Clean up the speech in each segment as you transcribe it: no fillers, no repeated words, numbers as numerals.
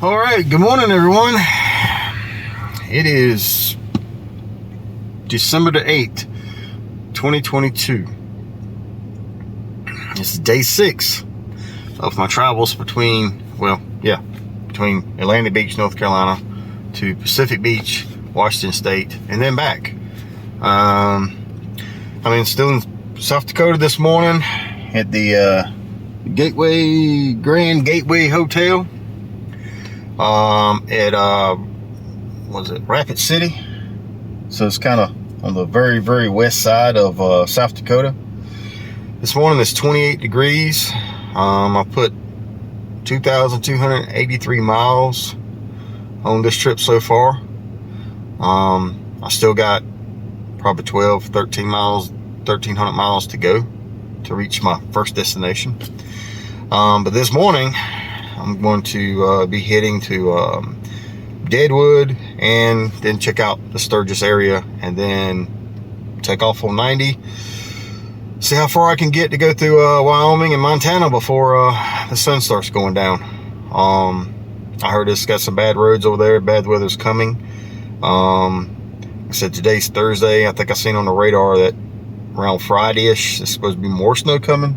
All right, good morning, everyone. It is December the 8th, 2022. This is day 6 of my travels between Atlantic Beach, North Carolina to Pacific Beach, Washington State, and then back. Still in South Dakota this morning at the Grand Gateway Hotel. Rapid City. So it's kind of on the very, very west side of South Dakota. This morning it's 28 degrees. I put 2,283 miles on this trip so far. I still got probably 1,300 miles to go to reach my first destination. But this morning I'm going to be heading to Deadwood and then check out the Sturgis area and then take off on 90. See how far I can get to go through Wyoming and Montana before the sun starts going down. I heard it's got some bad roads over there. Bad weather's coming. I said today's Thursday. I think I seen on the radar that around Friday-ish there's supposed to be more snow coming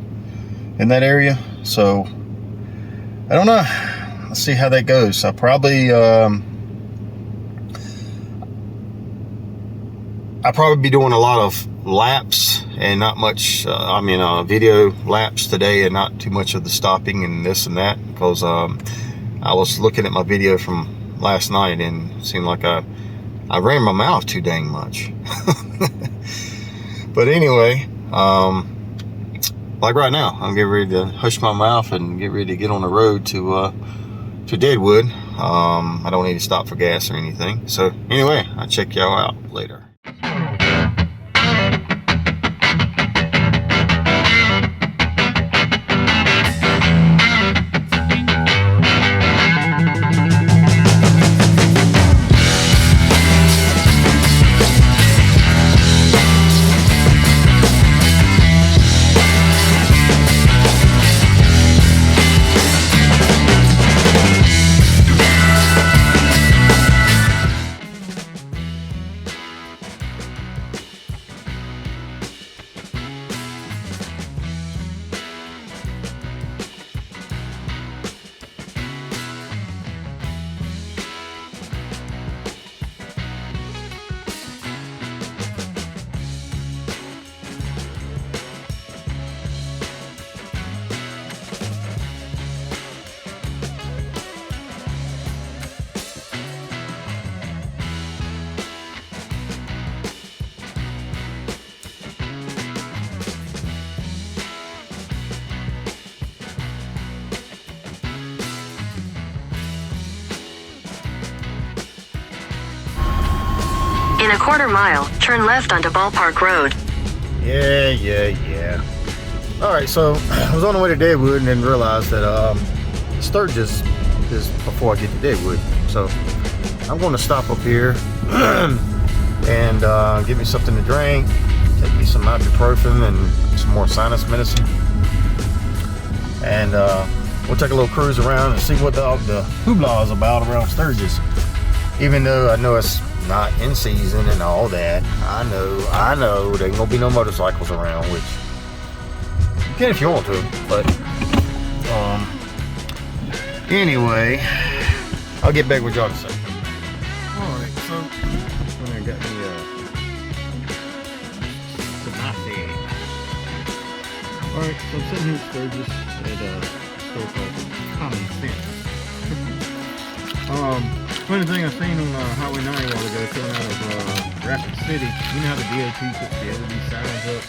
in that area. So I don't know. Let's see how that goes. I'll probably be doing a lot of laps and not much, video laps today and not too much of the stopping and this and that, because I was looking at my video from last night and it seemed like I ran my mouth too dang much. But anyway, like right now, I'm getting ready to hush my mouth and get ready to get on the road to Deadwood. I don't need to stop for gas or anything. So anyway, I'll check y'all out later. In a quarter mile, turn left onto Ballpark Road. Yeah. All right, so I was on the way to Deadwood and then realized that Sturgis is before I get to Deadwood. So I'm going to stop up here and get me something to drink, take me some ibuprofen and some more sinus medicine. And we'll take a little cruise around and see what the hoopla is about around Sturgis. Even though I know it's not in season and all that. I know there ain't gonna be no motorcycles around, which you can if you want to, but anyway, I'll get back with y'all in a second. Alright, so I got me some coffee. Alright, so I'm sitting here at Sturgis at a store called Common Sense. Funny thing I seen on Highway 9 a while ago coming out of Rapid City. You know how the DOT puts the LED signs up?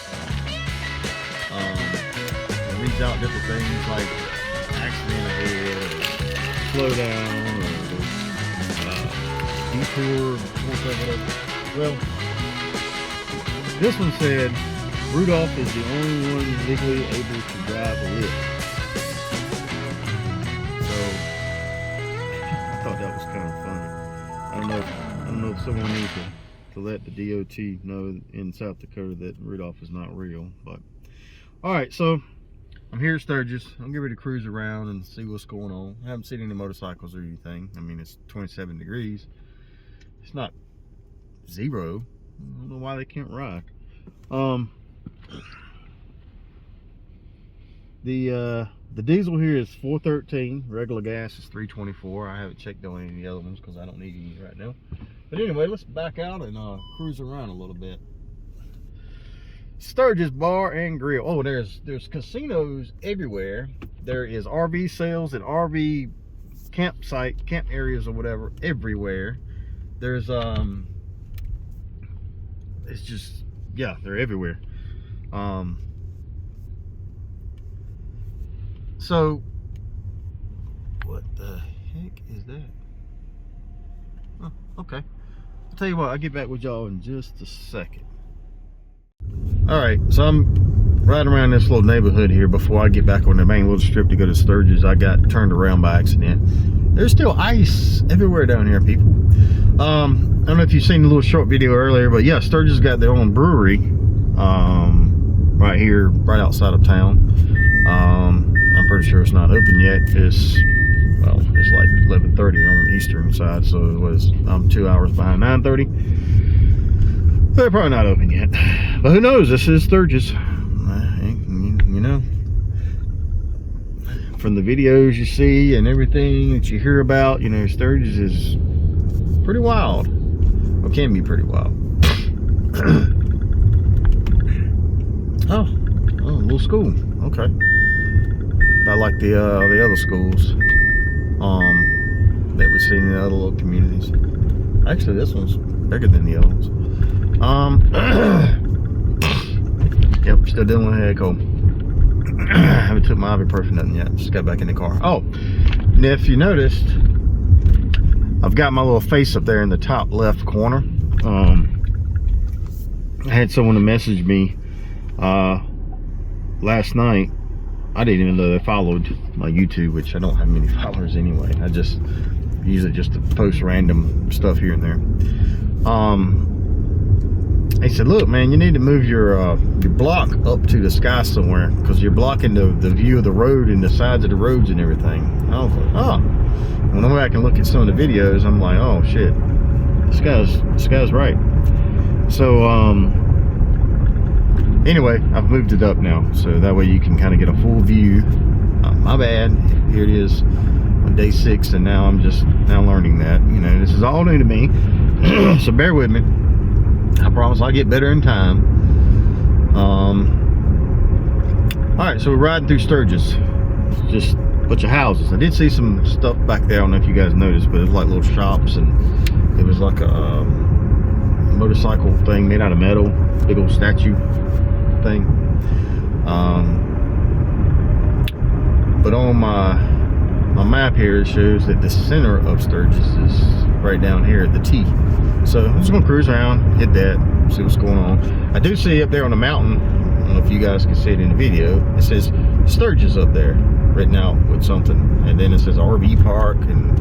It reads out different things like accident ahead, or slow down, or detour, whatever. Well, this one said Rudolph is the only one legally able to drive a lift. So I thought that was kind of funny. I don't know if someone needs to let the DOT know in South Dakota that Rudolph is not real, but all right. So I'm here at Sturgis. I'm getting ready to cruise around and see what's going on. I haven't seen any motorcycles or anything. I mean, it's 27 degrees. It's not 0. I don't know why they can't ride. The diesel here is 413. Regular gas is 324. I haven't checked on any of the other ones because I don't need any right now. But anyway, let's back out and cruise around a little bit. Sturgis Bar and Grill. Oh, there's casinos everywhere. There is RV sales and RV camp areas or whatever everywhere. There's it's just, yeah, they're everywhere. So what the heck is that? Oh, okay, I'll tell you what, I'll get back with y'all in just a second. All right, so I'm riding around this little neighborhood here before I get back on the main little strip to go to Sturgis. I got turned around by accident. There's still ice everywhere down here, people. I don't know if you've seen the little short video earlier, but yeah, Sturgis got their own brewery right here, right outside of town. I'm pretty sure it's not open yet. It's like 11:30 on the eastern side, so I'm 2 hours behind 9:30. They're probably not open yet, but who knows? This is Sturgis. You know, from the videos you see and everything that you hear about, you know, Sturgis is pretty wild. Or can be pretty wild. Oh, a little school. Okay. I like the other schools that we see in the other little communities. Actually, this one's bigger than the other ones. Yep, still dealing with a head cold. Haven't took my ibuprofen nothing yet. Just got back in the car. Oh, and if you noticed, I've got my little face up there in the top left corner. I had someone to message me last night. I didn't even know they followed my YouTube, which I don't have many followers anyway. I just use it just to post random stuff here and there. They said, look, man, you need to move your block up to the sky somewhere because you're blocking the view of the road and the sides of the roads and everything. And I was like, oh. When I went back and look at some of the videos, I'm like, oh shit, this guy's right. So anyway, I've moved it up now, so that way you can kind of get a full view. My bad. Here it is on day 6, and now I'm just learning that. You know, this is all new to me, so bear with me. I promise I'll get better in time. All right, so we're riding through Sturgis. It's just a bunch of houses. I did see some stuff back there. I don't know if you guys noticed, but it was like little shops, and it was like a motorcycle thing made out of metal, big old statue thing. But on my map here, it shows that the center of Sturgis is right down here at the T. So I'm just gonna cruise around, hit that, see what's going on. I do see up there on the mountain, I don't know if you guys can see it in the video, it says Sturgis up there, written out with something, and then it says RV park and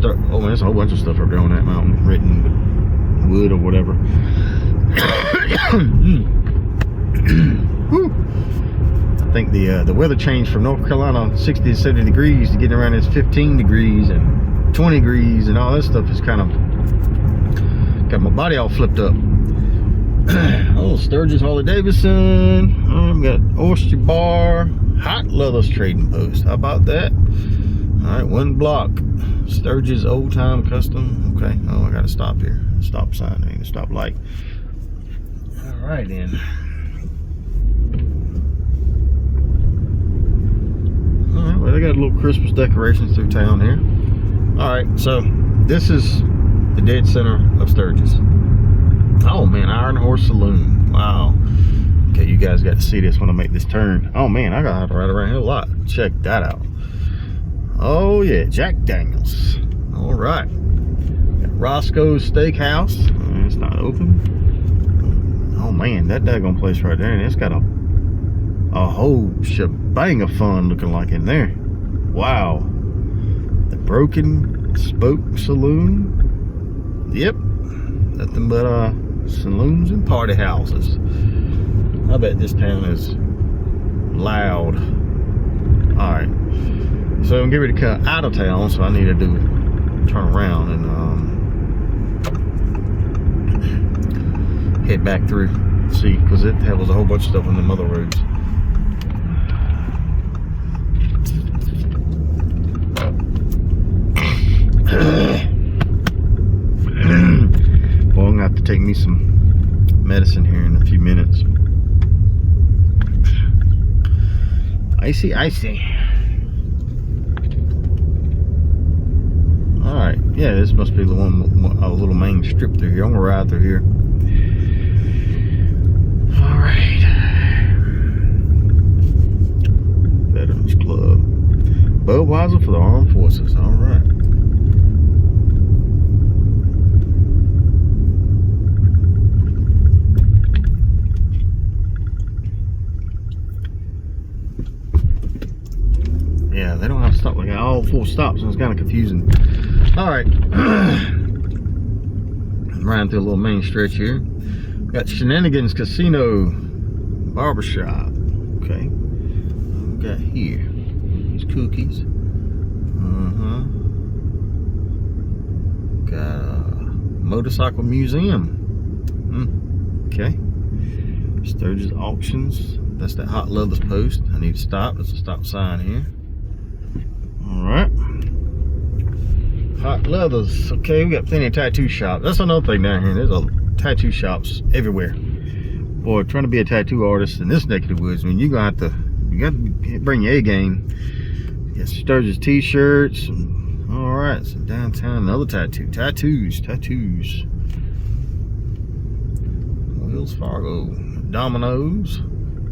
oh man, there's a whole bunch of stuff up there on that mountain, written with wood or whatever. I think the weather changed from North Carolina 60 to 70 degrees to getting around this 15 degrees and 20 degrees and all that stuff is kind of got my body all flipped up. Oh, Sturgis Harley Davidson. I've got Oyster Bar, Hot Leathers Trading Post. How about that? All right, 1 block. Sturgis Old Time Custom. Okay. Oh, I got to stop here. Stop sign. I need a stop light. All right then. All right. Well, they got a little Christmas decorations through town here. All right. So this is the dead center of Sturgis. Oh man, Iron Horse Saloon. Wow. Okay, you guys got to see this when I make this turn. Oh man, I gotta have to ride around here a lot. Check that out. Oh yeah, Jack Daniels. All right. Got Roscoe's Steakhouse. It's not open. Oh man, that daggone place right there, and it's got a whole shebang of fun looking like in there. Wow. The Broken Spoke Saloon. Yep. Nothing but saloons and party houses. I bet this town is loud. All right, so I'm getting ready to cut out of town, so I need to turn around and head back through. See, because it was a whole bunch of stuff on them other roads. Well, I'm gonna have to take me some medicine here in a few minutes. Icy. All right, yeah, this must be the one, a little main strip through here. I'm gonna ride through here. All right. Veterans Club. Budweiser for the Armed Forces. All right. Yeah, they don't have to stop. Like all 4 stops, and it's kind of confusing. All right. Riding through a little main stretch here. Got Shenanigans Casino Barbershop. Okay. What we got here? These cookies. Got a motorcycle museum. Okay. Sturgis auctions. That's that Hot Leathers post. I need to stop. There's a stop sign here. Alright. Hot Leathers. Okay, we got plenty of tattoo shops. That's another thing down here. There's a tattoo shops everywhere. Boy, trying to be a tattoo artist in this neck of the woods, I mean, you got to bring your A game. Got Sturgis t-shirts. Alright, so downtown, another tattoos. Wells Fargo, Domino's,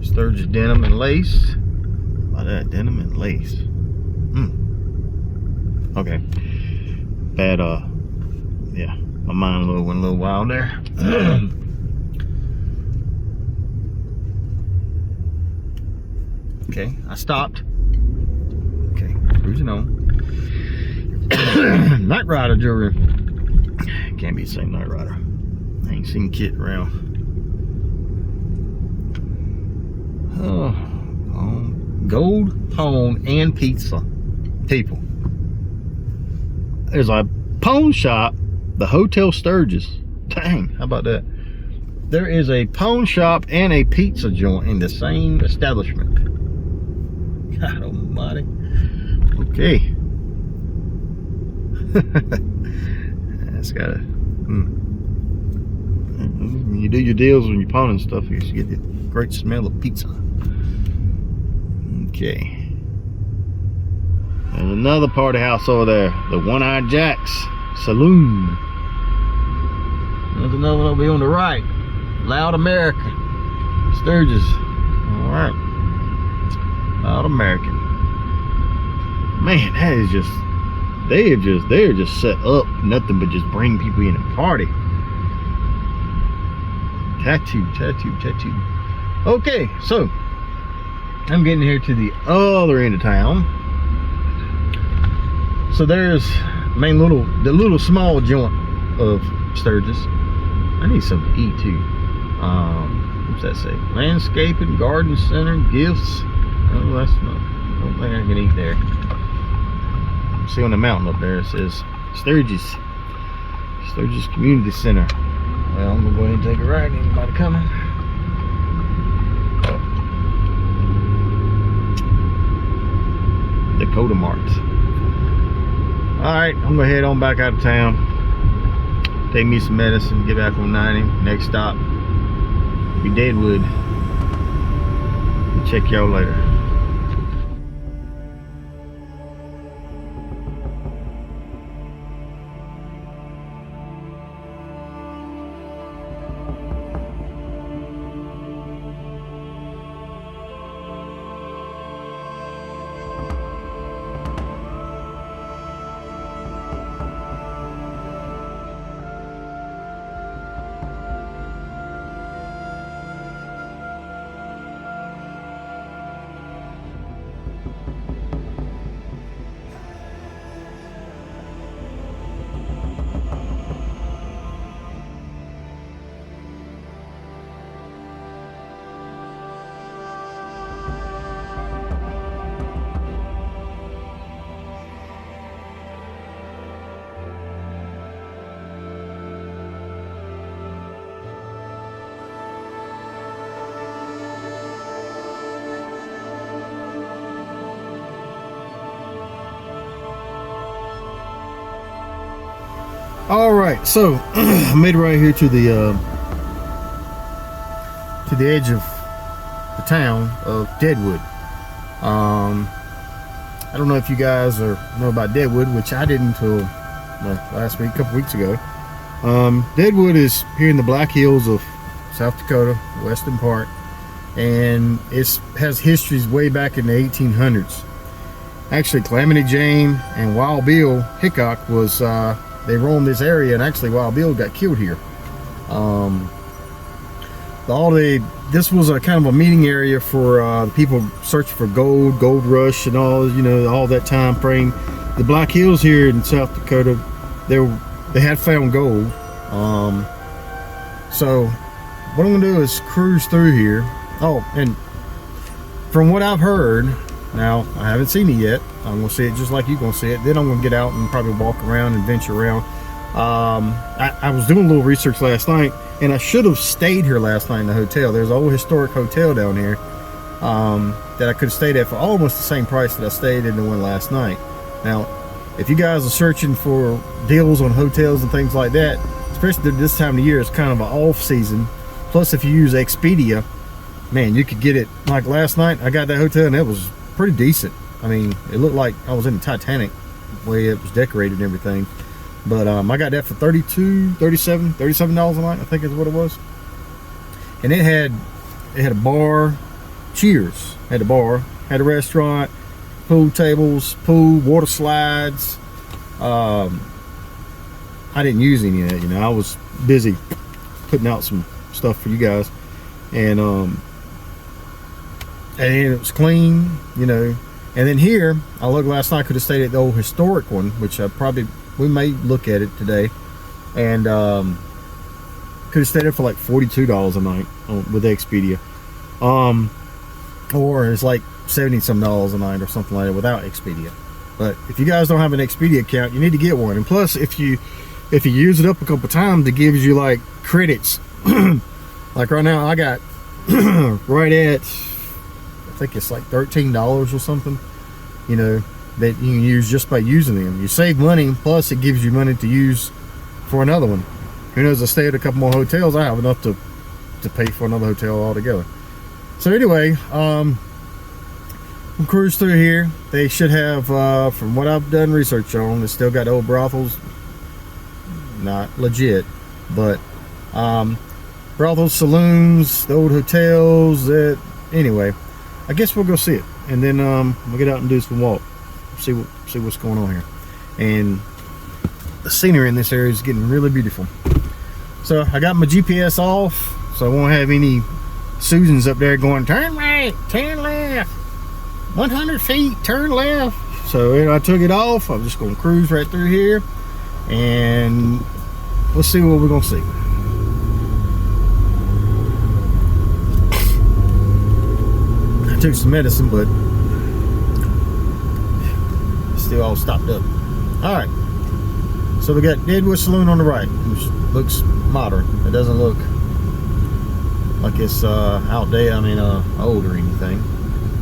Sturgis denim and lace. Look at that, denim and lace. Okay. Bad, yeah, my mind went a little wild there. Okay, I stopped. Okay, cruising on. Night Rider jewelry. Can't be the same Night Rider. I ain't seen Kit around. Oh, gold, pawn, and pizza. People. There's a pawn shop, the Hotel Sturgis. Dang, how about that? There is a pawn shop and a pizza joint in the same establishment. God almighty. Okay. That's gotta. When you do your deals when you're pawning stuff, you should get the great smell of pizza. Okay. There's another party house over there, the One-Eyed Jack's Saloon. There's another one over here on the right, Loud American, Sturgis. All right, Loud American. Man, that is just, they're just set up nothing but just bring people in and party. Tattoo. Okay, so I'm getting here to the other end of town. So there's the little small joint of Sturgis. I need something to eat too. What's that say? Landscaping, garden center, gifts. Oh, that's not. I don't think I can eat there. See on the mountain up there it says Sturgis Community Center. Well, I'm gonna go ahead and take a ride. Anybody coming? Dakota Mart. Alright, I'm gonna head on back out of town. Take me some medicine, get back on 90. Next stop be Deadwood. Check y'all later. All right, so I made it right here to the edge of the town of Deadwood. I don't know if you guys know about Deadwood, which I didn't until last week, a couple weeks ago. Deadwood is here in the Black Hills of South Dakota, western part, and it has histories way back in the 1800s. Actually, Calamity Jane and Wild Bill Hickok was they roamed this area, and actually Wild Bill got killed here. This was a kind of a meeting area for people searching for gold rush, and all, you know, all that time frame. The Black Hills here in South Dakota, they had found gold. So what I'm gonna do is cruise through here. Oh, and from what I've heard, now I haven't seen it yet. I'm gonna see it just like you're gonna see it. Then I'm gonna get out and probably walk around and venture around. I was doing a little research last night, and I should have stayed here last night in the hotel. There's an old historic hotel down here that I could have stayed at for almost the same price that I stayed in the one last night. Now, if you guys are searching for deals on hotels and things like that, especially this time of year, it's kind of an off season. Plus, if you use Expedia, man, you could get it. Like last night, I got that hotel and it was pretty decent. I mean, it looked like I was in the Titanic, the way it was decorated and everything. But I got that for $37 a night, I think is what it was. And it had a bar. Cheers had a bar, had a restaurant, pool tables, pool, water slides. I didn't use any of that, you know. I was busy putting out some stuff for you guys, and it was clean, you know. And then here, I looked last night, could have stayed at the old historic one, which we may look at it today, and could have stayed there for like $42 a night with Expedia, or it's like $70-some a night or something like that without Expedia. But if you guys don't have an Expedia account, you need to get one. And plus, if you use it up a couple times, it gives you like credits. Like right now, I got right at, I think it's like $13 or something, you know, that you can use just by using them. You save money, plus it gives you money to use for another one. Who knows, I stay at a couple more hotels, I have enough to pay for another hotel altogether. So anyway, we'll cruise through here. They should have, from what I've done research on, they still got old brothels. Not legit, but brothels, saloons, the old hotels. Anyway, I guess we'll go see it, and then we'll get out and do some walk, see what's going on here. And the scenery in this area is getting really beautiful. So I got my GPS off, so I won't have any Susans up there going, turn right, turn left, 100 feet, turn left. So I took it off. I'm just gonna cruise right through here, and let's see what we're gonna see. I took some medicine, but still all stopped up. All right, so we got Deadwood Saloon on the right, which looks modern. It doesn't look like it's outdated, I mean old or anything.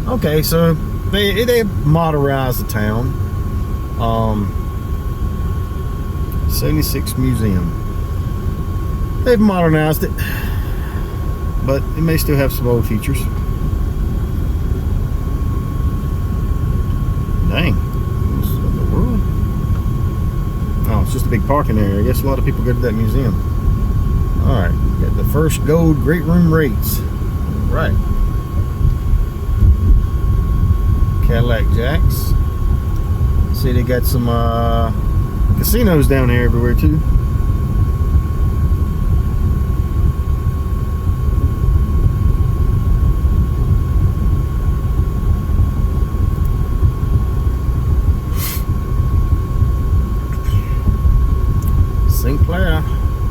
Okay, so they modernized the town. 76 Museum. They've modernized it, but it may still have some old features. Dang, what in the world? Oh, it's just a big parking area. I guess a lot of people go to that museum. All right, got the first gold great room rates. All right, Cadillac Jacks. See, they got some casinos down there everywhere too. Sinclair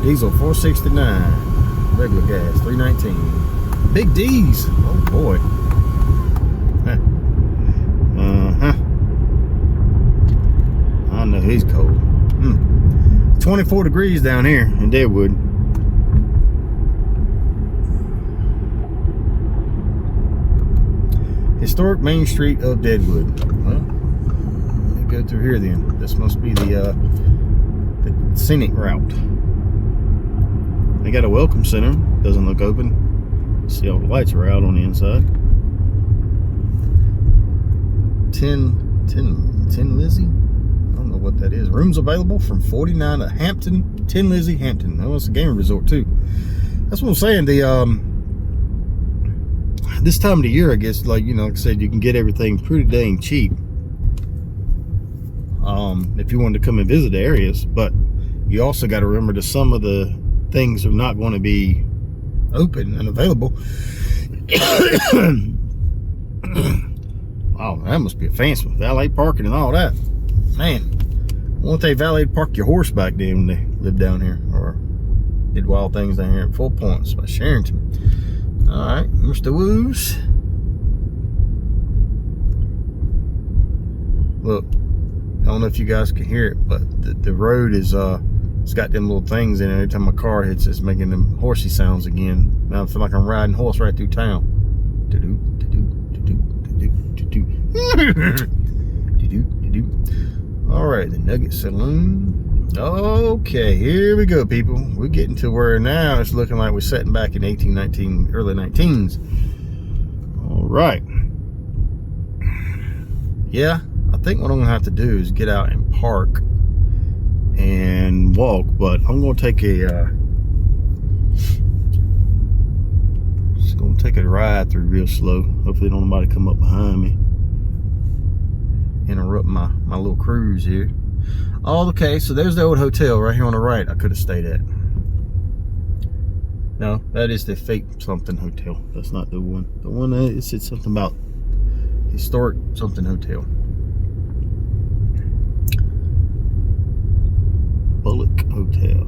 diesel 469, regular gas 319. Big D's. Oh boy. I know he's cold. 24 degrees down here in Deadwood. Historic Main Street of Deadwood. Well, let me go through here then. This must be the the scenic route. They got a welcome center. Doesn't look open. See, all the lights are out on the inside. 10 Lizzie. I don't know what that is. Rooms available from 49 at Hampton. 10 Lizzie, Hampton. Oh, it's a gaming resort too. That's what I'm saying. The this time of the year, I guess, like, you know, like I said, you can get everything pretty dang cheap. If you wanted to come and visit the areas, but you also got to remember that some of the things are not going to be open and available. Oh, that must be a fancy one. Valet parking and all that. Man, why don't they valet park your horse back then when they lived down here, or did wild things down here at 4 Points by Sherrington? All right, Mr. Woos. Look, I don't know if you guys can hear it, but the road is it's got them little things in it. Every time my car hits, it's making them horsey sounds again. Now I feel like I'm riding horse right through town. All right, the Nugget Saloon. Okay, here we go, people. We're getting to where now it's looking like we're sitting back in 1819, early 19s. All right. Yeah, I think what I'm gonna have to do is get out and park and walk, but I'm gonna take a just gonna take a ride through real slow. Hopefully don't nobody come up behind me, interrupt my little cruise here. Oh, okay, so there's the old hotel right here on the right I could have stayed at. No, that is the Fate something hotel. That's not the one. The one that it said something about historic something hotel. Bullock Hotel.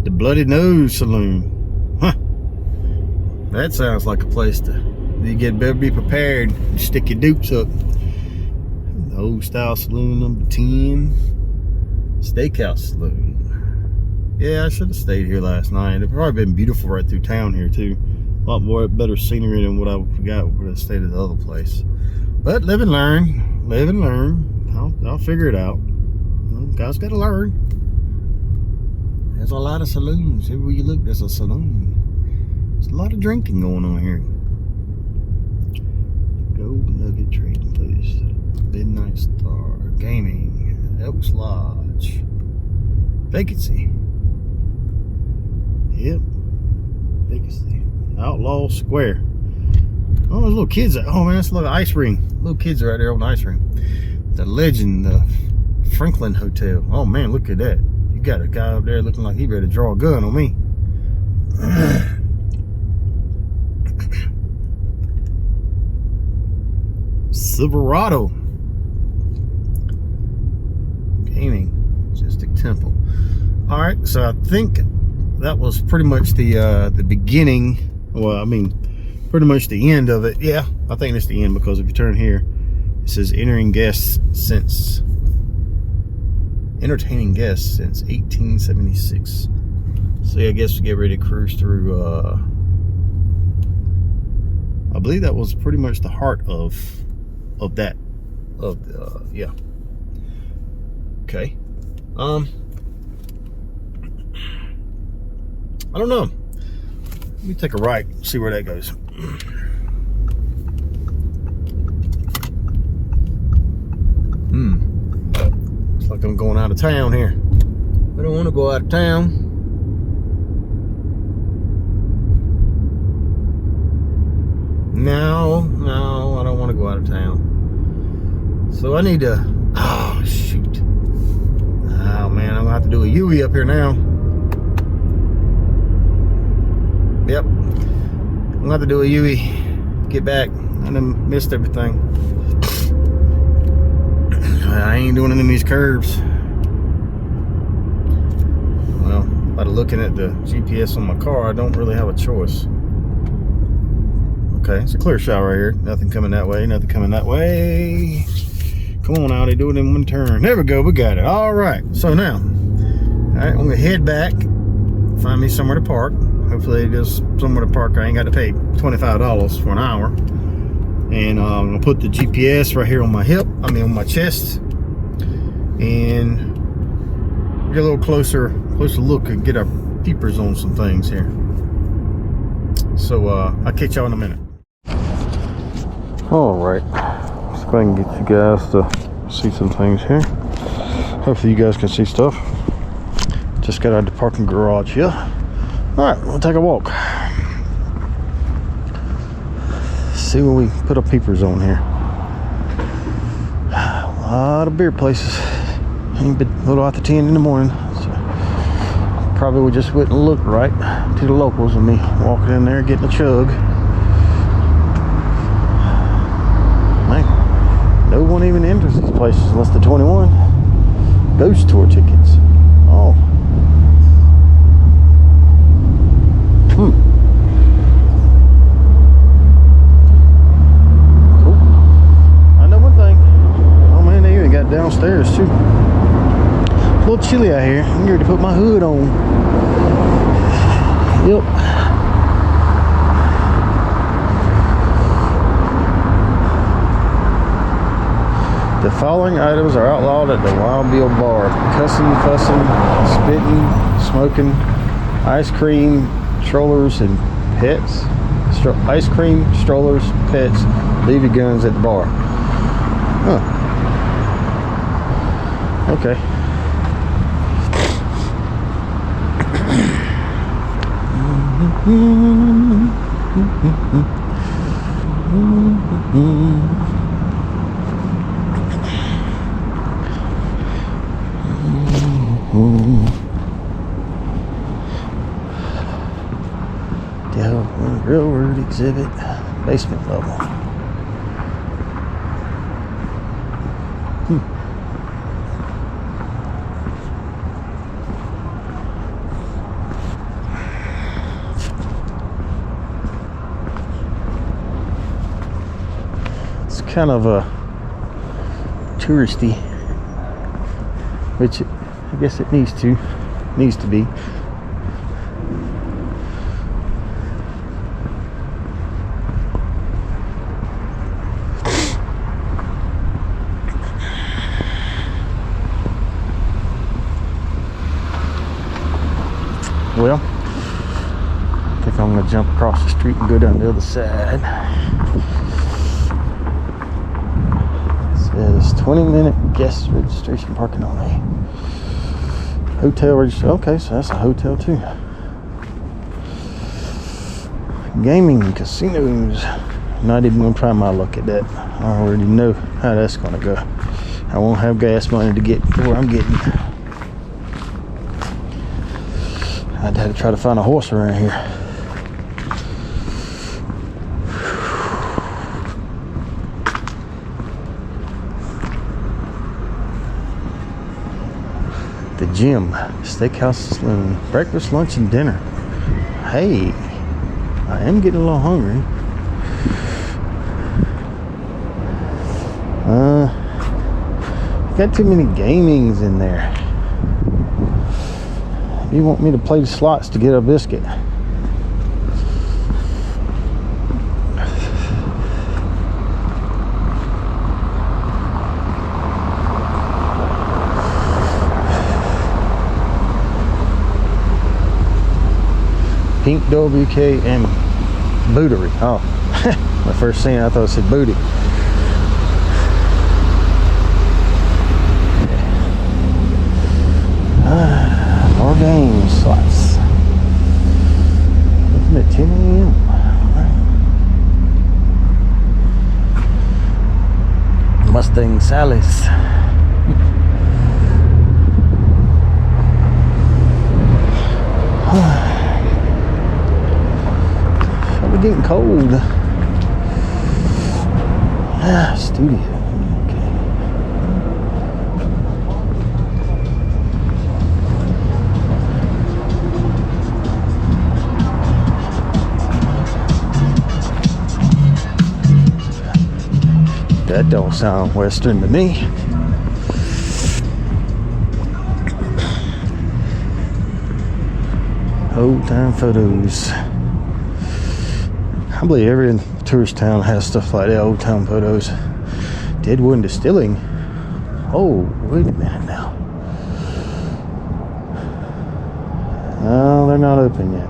The Bloody Nose Saloon. Huh. That sounds like a place to better be prepared. You stick your dupes up. The Old Style Saloon number 10. Steakhouse Saloon. Yeah, I should have stayed here last night. It'd probably been beautiful right through town here too. A lot more better scenery than what I forgot when I stayed at the other place. But live and learn. Live and learn. I'll figure it out. You guys gotta learn. There's a lot of saloons. Everywhere you look, there's a saloon. There's a lot of drinking going on here. Gold Nugget Trading Post. Midnight Star. Gaming. Elks Lodge. Vacancy. Yep. Vacancy. Outlaw Square. Oh, there's little kids. Oh man, that's a little ice ring. Little kids are right there on the ice ring. The Legend, the Franklin Hotel. Oh man, look at that. You got a guy up there looking like he ready to draw a gun on me. Silverado. Gaming. Majestic Temple. All right, so I think that was pretty much the beginning. Well, I mean, pretty much the end of it. Yeah, I think it's the end, because if you turn here, it says entertaining guests since 1876. So yeah, I guess we get ready to cruise through. I believe that was pretty much the heart of that. Yeah. Okay. I don't know. Let me take a right, see where that goes. Looks like I'm going out of town here. I don't want to go out of town. No, I don't want to go out of town. So I need to, oh shoot. Oh man, I'm gonna have to do a U-E up here now. Yep, I'm gonna have to do a U-E. Get back. I done missed everything. I ain't doing it in these curves. Well, by looking at the GPS on my car, I don't really have a choice. Okay, it's a clear shot right here. Nothing coming that way, nothing coming that way. Come on, Audi, do it in one turn. There we go, we got it. All right, so now, all right, I'm gonna head back, find me somewhere to park. Hopefully there's somewhere to park. I ain't got to pay $25 for an hour. And I'm gonna put the GPS right here on my hip, on my chest, and get a little closer look and get our peepers on some things here. So I'll catch y'all in a minute. All right, let's go ahead and get you guys to see some things here. Hopefully you guys can see stuff. Just got out of the parking garage here. All right, we'll take a walk. See what we put our peepers on here. A lot of beer places. Ain't been a little after 10 in the morning, so probably we just wouldn't look right to the locals and me walking in there getting a chug. Man, no one even enters these places unless they're 21. Ghost tour tickets. Oh. Downstairs too. A little chilly out here. I'm ready to put my hood on. Yep. The following items are outlawed at the Wild Bill Bar: cussing, fussing, spitting, smoking, ice cream, strollers, and pets. Ice cream, strollers, pets. Leave your guns at the bar. Huh. Okay. Deadwood Railroad exhibit, basement level. Kind of a touristy, which I guess it needs to be. Well, I think I'm gonna jump across the street and go down the other side. Is 20-minute guest registration, parking only. Hotel registration. Okay, so that's a hotel too. Gaming and casinos. Not even gonna try my luck at that. I already know how that's gonna go. I won't have gas money to get to where I'm getting. I'd have to try to find a horse around here. The gym, steakhouse, saloon, breakfast, lunch, and dinner. Hey, I am getting a little hungry. Got too many gamings in there. You want me to play the slots to get a biscuit? Pink WK and Bootery. Oh, my first scene, I thought it said booty. More game slots. Looking at 10 a.m. Right. Mustang Sally's. We're getting cold. Studio. Okay. That don't sound Western to me. Old time photos. I believe every tourist town has stuff like that, old town photos. Deadwood Distilling. Oh, wait a minute now. No, they're not open yet.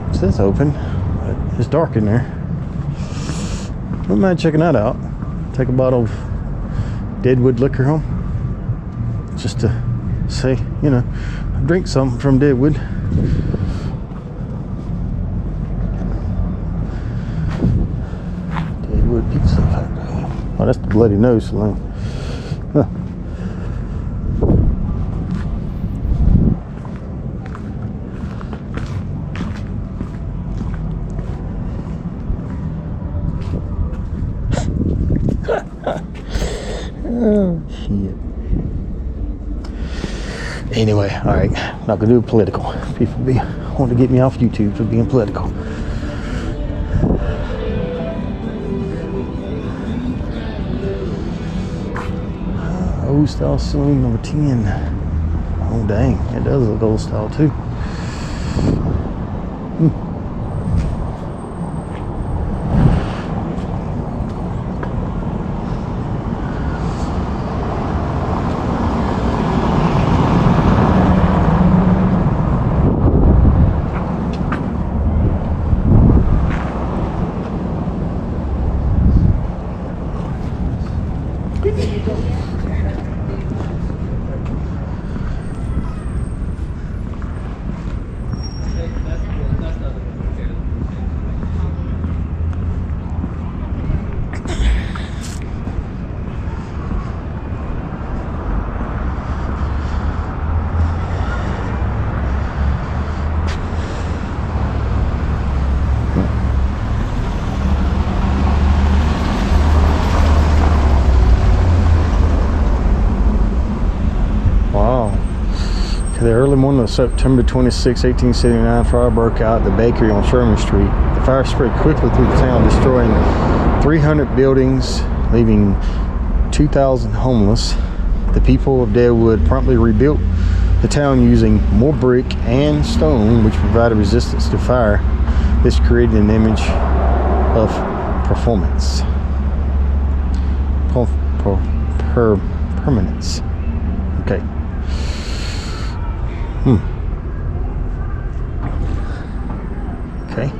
It says open, but it's dark in there. Wouldn't mind checking that out. Take a bottle of Deadwood liquor home. Just to say, you know, drink something from Deadwood. Deadwood Pizza Factory. Oh, that's the Bloody Nose Saloon. Huh. Oh, shit. Anyway, all right, not gonna do it political. People want to get me off YouTube for being political. Old style saloon number 10. Oh dang, it does look old style too. The early morning of September 26, 1879, fire broke out at the bakery on Sherman Street. The fire spread quickly through the town, destroying 300 buildings, leaving 2,000 homeless. The people of Deadwood promptly rebuilt the town using more brick and stone, which provided resistance to fire. This created an image of performance. Permanence. Okay. Okay.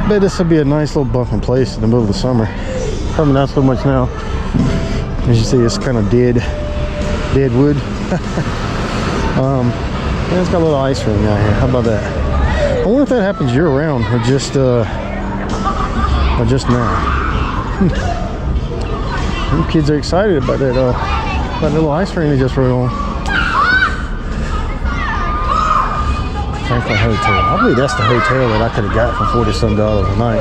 Bet this will be a nice little bumping place in the middle of the summer. Probably not so much now. As you see, it's kind of dead wood. Yeah, it's got a little ice ring out here. How about that? I wonder if that happens year round or just now. Them kids are excited about that little ice ring they just rode on. Franklin Hotel. I believe that's the hotel that I could have got for $40-some a night.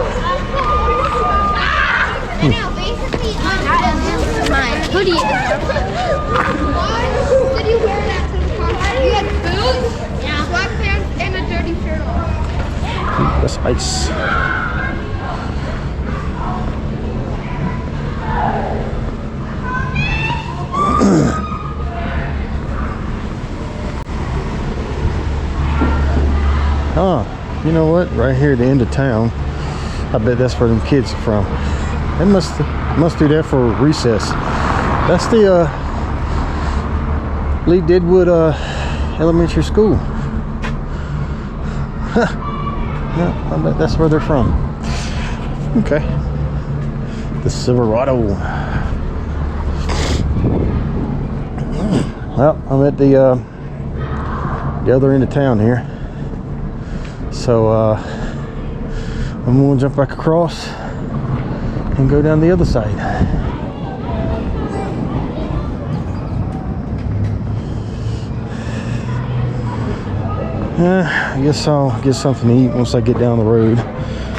Hoodie. Did you wear that to the concert? You had boots, sweatpants, and a dirty shirt That's ice. You know what? Right here at the end of town, I bet that's where them kids are from. They must do that for recess. That's the Lee Deadwood Elementary School. Yeah, I bet that's where they're from. Okay. The Silverado. Well, I'm at the other end of town here. So I'm gonna jump back across and go down the other side. I guess I'll get something to eat once I get down the road.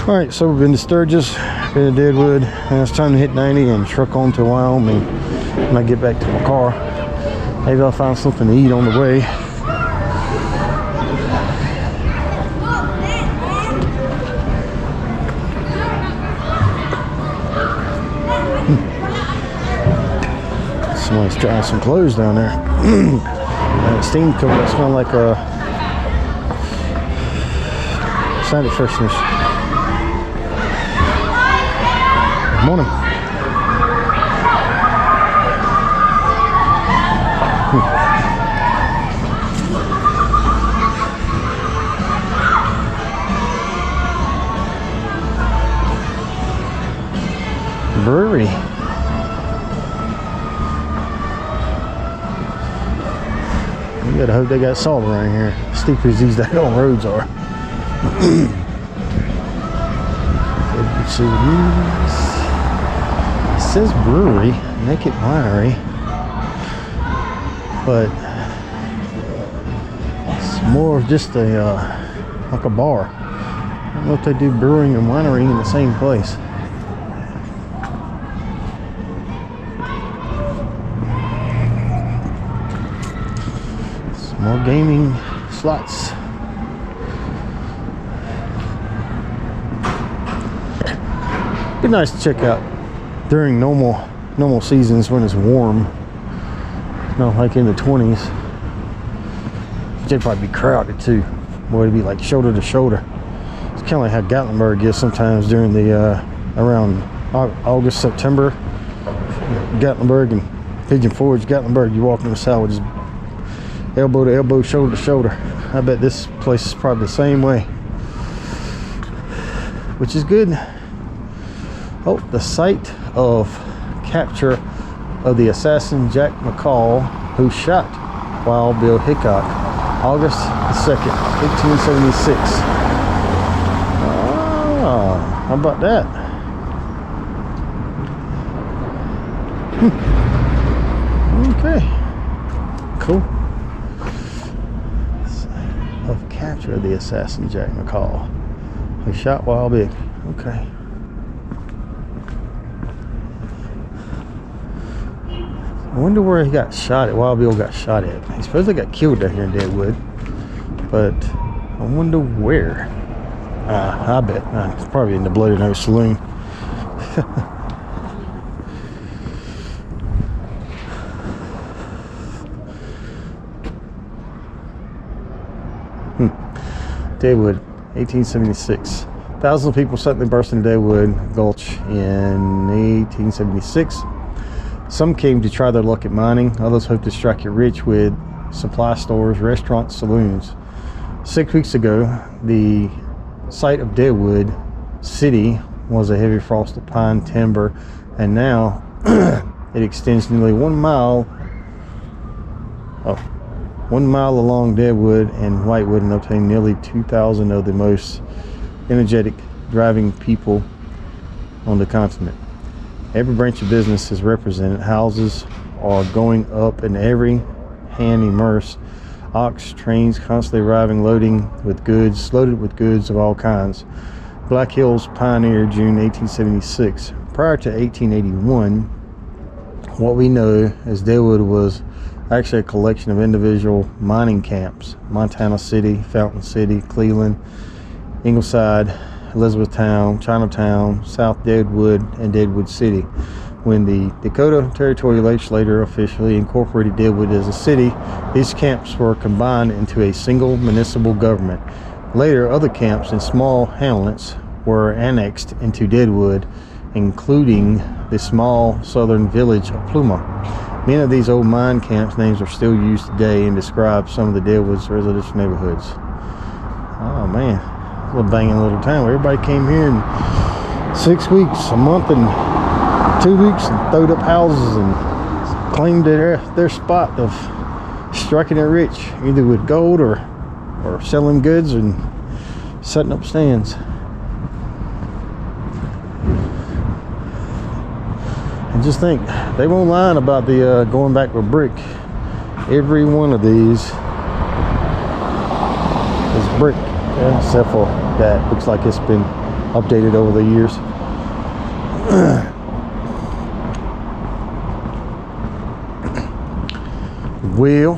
All right, so we've been to Sturgis, been to Deadwood, and it's time to hit 90 and truck on to Wyoming when I get back to my car. Maybe I'll find something to eat on the way. Somebody's drying some clothes down there. Steam coat that smell like a scented freshness. Morning. Brewery. You gotta hope they got salt around here. Steep as these daggone roads are. It says brewery, Naked Winery, but it's more of just a like a bar. I don't know if they do brewing and winery in the same place. More gaming slots. Be nice to check out during normal seasons when it's warm. Not like in the 20s. It'd probably be crowded too. Boy, it'd be like shoulder to shoulder. It's kind of like how Gatlinburg is sometimes during the around August, September. Gatlinburg and Pigeon Forge, Gatlinburg, you walk in the south with just elbow to elbow, shoulder to shoulder. I bet this place is probably the same way, which is good. Oh, the site of capture of the assassin Jack McCall, who shot Wild Bill Hickok, August the 2nd, 1876. Ah, how about that? Okay, cool. Of capture of the assassin Jack McCall, who shot Wild Bill. Okay. I wonder where he got shot at. Wild Bill got shot at. He supposedly got killed down here in Deadwood, but I wonder where. I bet it's probably in the Bloody Nose Saloon. Deadwood, 1876. Thousands of people suddenly burst into Deadwood Gulch in 1876. Some came to try their luck at mining. Others hoped to strike it rich with supply stores, restaurants, saloons. 6 weeks ago, the site of Deadwood City was a heavy frosted pine timber, and now it extends nearly 1 mile. 1 mile along Deadwood and Whitewood, and obtained nearly 2,000 of the most energetic driving people on the continent. Every branch of business is represented. Houses are going up and every hand immersed. Ox trains constantly arriving, loaded with goods of all kinds. Black Hills pioneered June 1876. Prior to 1881, what we know as Deadwood was actually a collection of individual mining camps. Montana City, Fountain City, Cleveland, Ingleside, Elizabethtown, Chinatown, South Deadwood, and Deadwood City. When the Dakota Territory Legislature officially incorporated Deadwood as a city, these camps were combined into a single municipal government. Later, other camps in small hamlets were annexed into Deadwood, including the small southern village of Pluma. Many of these old mine camps names are still used today and describe some of the Deadwood's residential neighborhoods. Oh man, a little banging little town where everybody came here in 6 weeks, a month, and 2 weeks and throwed up houses and claimed their spot of striking it rich, either with gold or selling goods and setting up stands. And just think, they won't lie about the going back with brick. Every one of these is brick, yeah, except for that. Looks like it's been updated over the years. Well,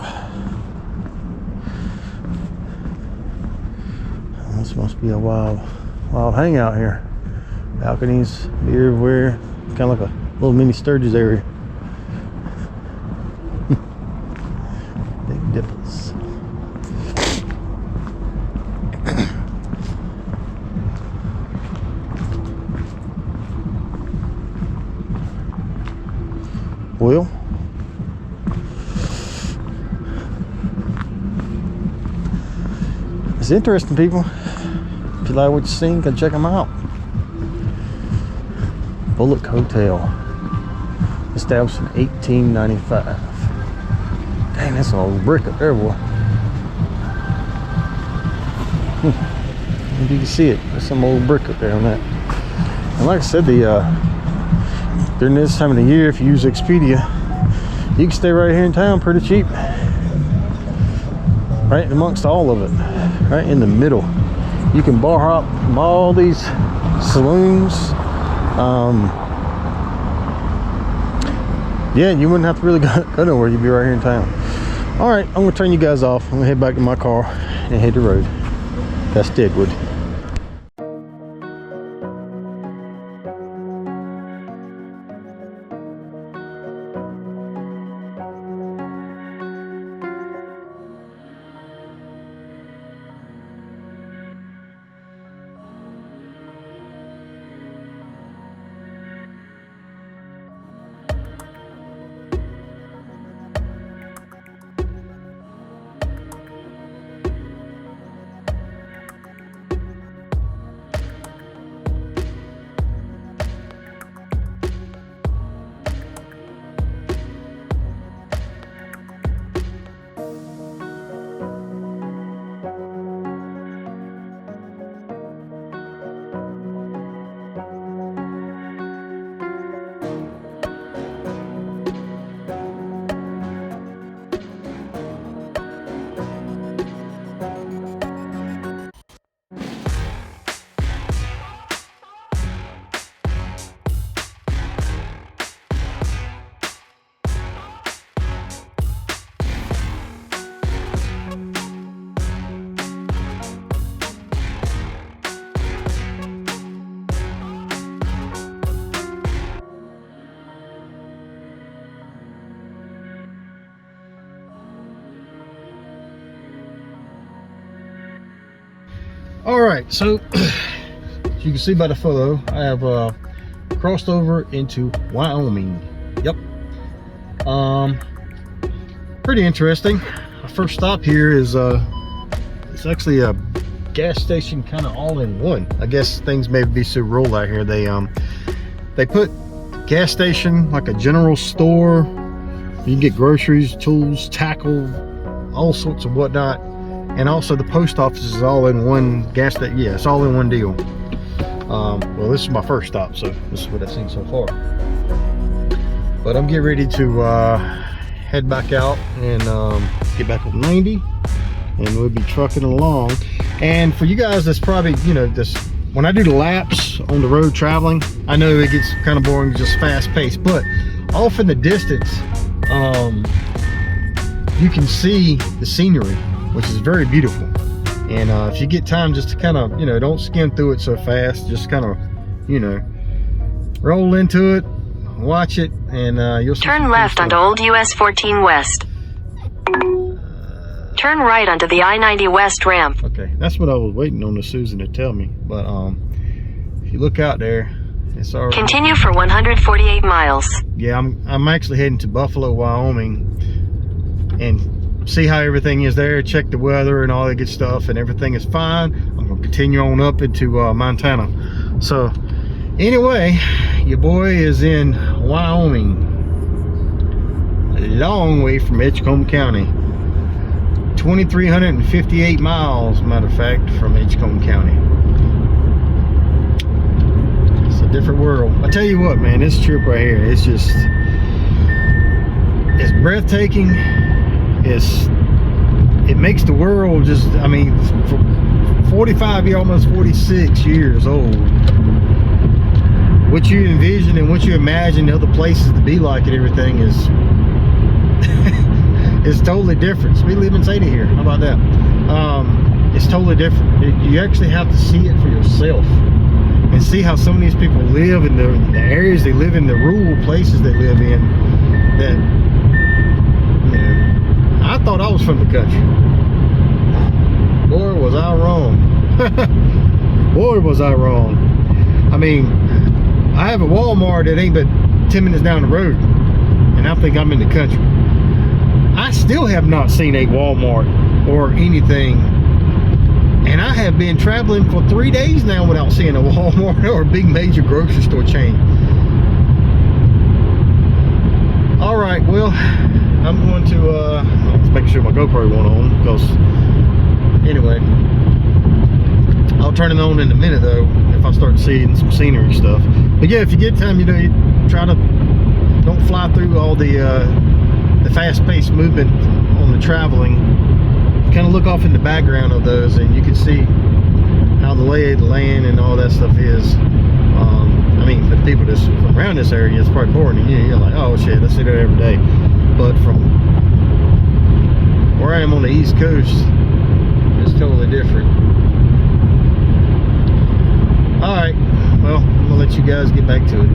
this must be a wild hangout here. Balconies everywhere, kind of like a little mini Sturgis area. Big dipples. Well, it's interesting, people. If you like what you seen, come check them out. Bullock Hotel, established in 1895. Dang, that's an old brick up there, boy. If you can see it, there's some old brick up there on that. And like I said, during this time of the year, if you use Expedia, you can stay right here in town pretty cheap. Right amongst all of it, right in the middle. You can bar hop from all these saloons. Yeah, you wouldn't have to really go nowhere. You'd be right here in town. All right, I'm gonna turn you guys off. I'm gonna head back to my car and hit the road. That's Deadwood. All right, so as you can see by the photo, I have crossed over into Wyoming. Yep. Pretty interesting. Our first stop here is it's actually a gas station, kind of all in one. I guess things may be so rural out here. They put gas station like a general store. You can get groceries, tools, tackle, all sorts of whatnot. And also the post office is all in one gas station. Yeah, it's all in one deal. Well, this is my first stop, so this is what I've seen so far. But I'm getting ready to head back out and get back on 90, and we'll be trucking along. And for you guys, that's probably, you know, this, when I do the laps on the road traveling, I know it gets kind of boring, just fast paced, but off in the distance, you can see the scenery, which is very beautiful. And if you get time, just to kind of, you know, don't skim through it so fast. Just kind of, you know, roll into it, watch it, and you'll see. Turn left onto Old US 14 West. Turn right onto the I-90 West ramp. Okay, that's what I was waiting on the Susan to tell me. But if you look out there, it's already. Continue for 148 miles. Yeah, I'm actually heading to Buffalo, Wyoming, and see how everything is there. Check the weather and all that good stuff, and everything is fine. I'm gonna continue on up into Montana. So anyway, your boy is in Wyoming, a long way from Edgecombe County. 2,358 miles, matter of fact, from Edgecombe County. It's a different world. I tell you what, man, this trip right here, it's just, it's breathtaking. It makes the world just, I mean, for 45 years, almost 46 years old, what you envision and what you imagine other places to be like and everything is it's totally different. We live in Sadie here. How about that? It's totally different. You actually have to see it for yourself and see how some of these people live in the areas they live in, the rural places they live in. That, you know, I thought I was from the country. Boy, was I wrong. Boy, was I wrong. I mean, I have a Walmart that ain't but 10 minutes down the road, and I think I'm in the country. I still have not seen a Walmart or anything, and I have been traveling for 3 days now without seeing a Walmart or a big major grocery store chain. All right, well, I'm going to let's make sure my GoPro won't on, because anyway, I'll turn it on in a minute though if I start seeing some scenery stuff. But yeah, if you get time, you know, you try to don't fly through all the fast-paced movement on the traveling. Kind of look off in the background of those, and you can see how the lay of the land and all that stuff is. I mean, for the people that's from around this area, it's probably boring to you. You're like, oh shit, I see that every day. But from where I am on the East Coast, it's totally different. All right, well, I'm gonna let you guys get back to it.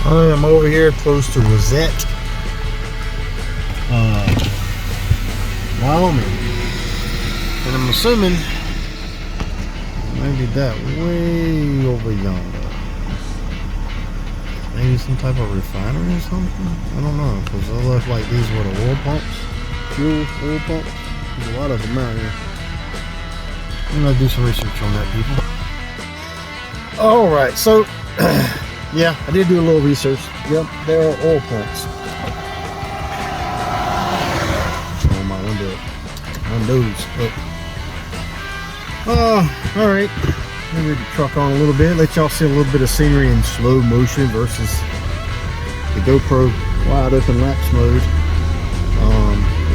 I am over here close to Rosette, Wyoming, and I'm assuming maybe that way over yonder, maybe some type of refinery or something. I don't know, because it looks like these were the oil pumps, fuel oil pumps. There's a lot of them out here. I'm gonna do some research on that, people. All right, so. Yeah, I did do a little research. Yep, there are oil pumps. Oh, my windows up. Alright. Maybe the truck on a little bit. Let y'all see a little bit of scenery in slow motion versus the GoPro wide open lapse mode.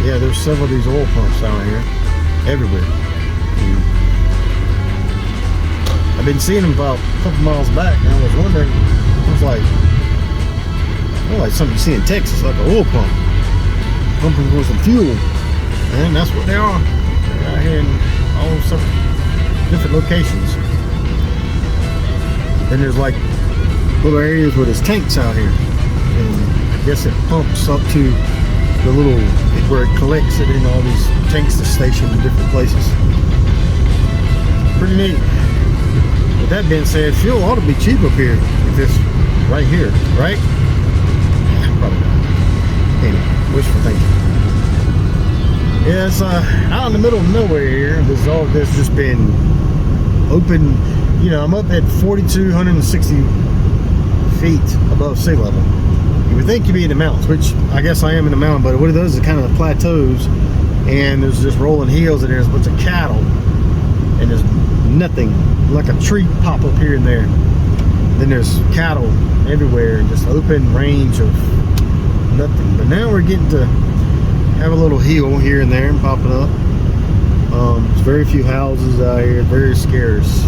Yeah, there's several of these oil pumps out here. Everywhere. I've been seeing them about a couple miles back, and I was wondering, I was like something you see in Texas, like an oil pump, pumping for some fuel. And that's what they are. They're out here in all sorts of different locations. Then there's like little areas where there's tanks out here. And I guess it pumps up to the little, where it collects it in all these tanks that's stationed in different places. Pretty neat. With that being said, fuel ought to be cheap up here if it's right here, right? Probably not. Anyway, wishful thinking. Yeah, it's out in the middle of nowhere here. This all this just been open. You know, I'm up at 4,260 feet above sea level. You would think you'd be in the mountains, which I guess I am in the mountain, but what it does is kind of plateaus, and there's just rolling hills, and there's a bunch of cattle, and there's nothing, like a tree pop up here and there. Then there's cattle everywhere, and just open range of nothing. But now we're getting to have a little hill here and there and popping up. There's very few houses out here, very scarce.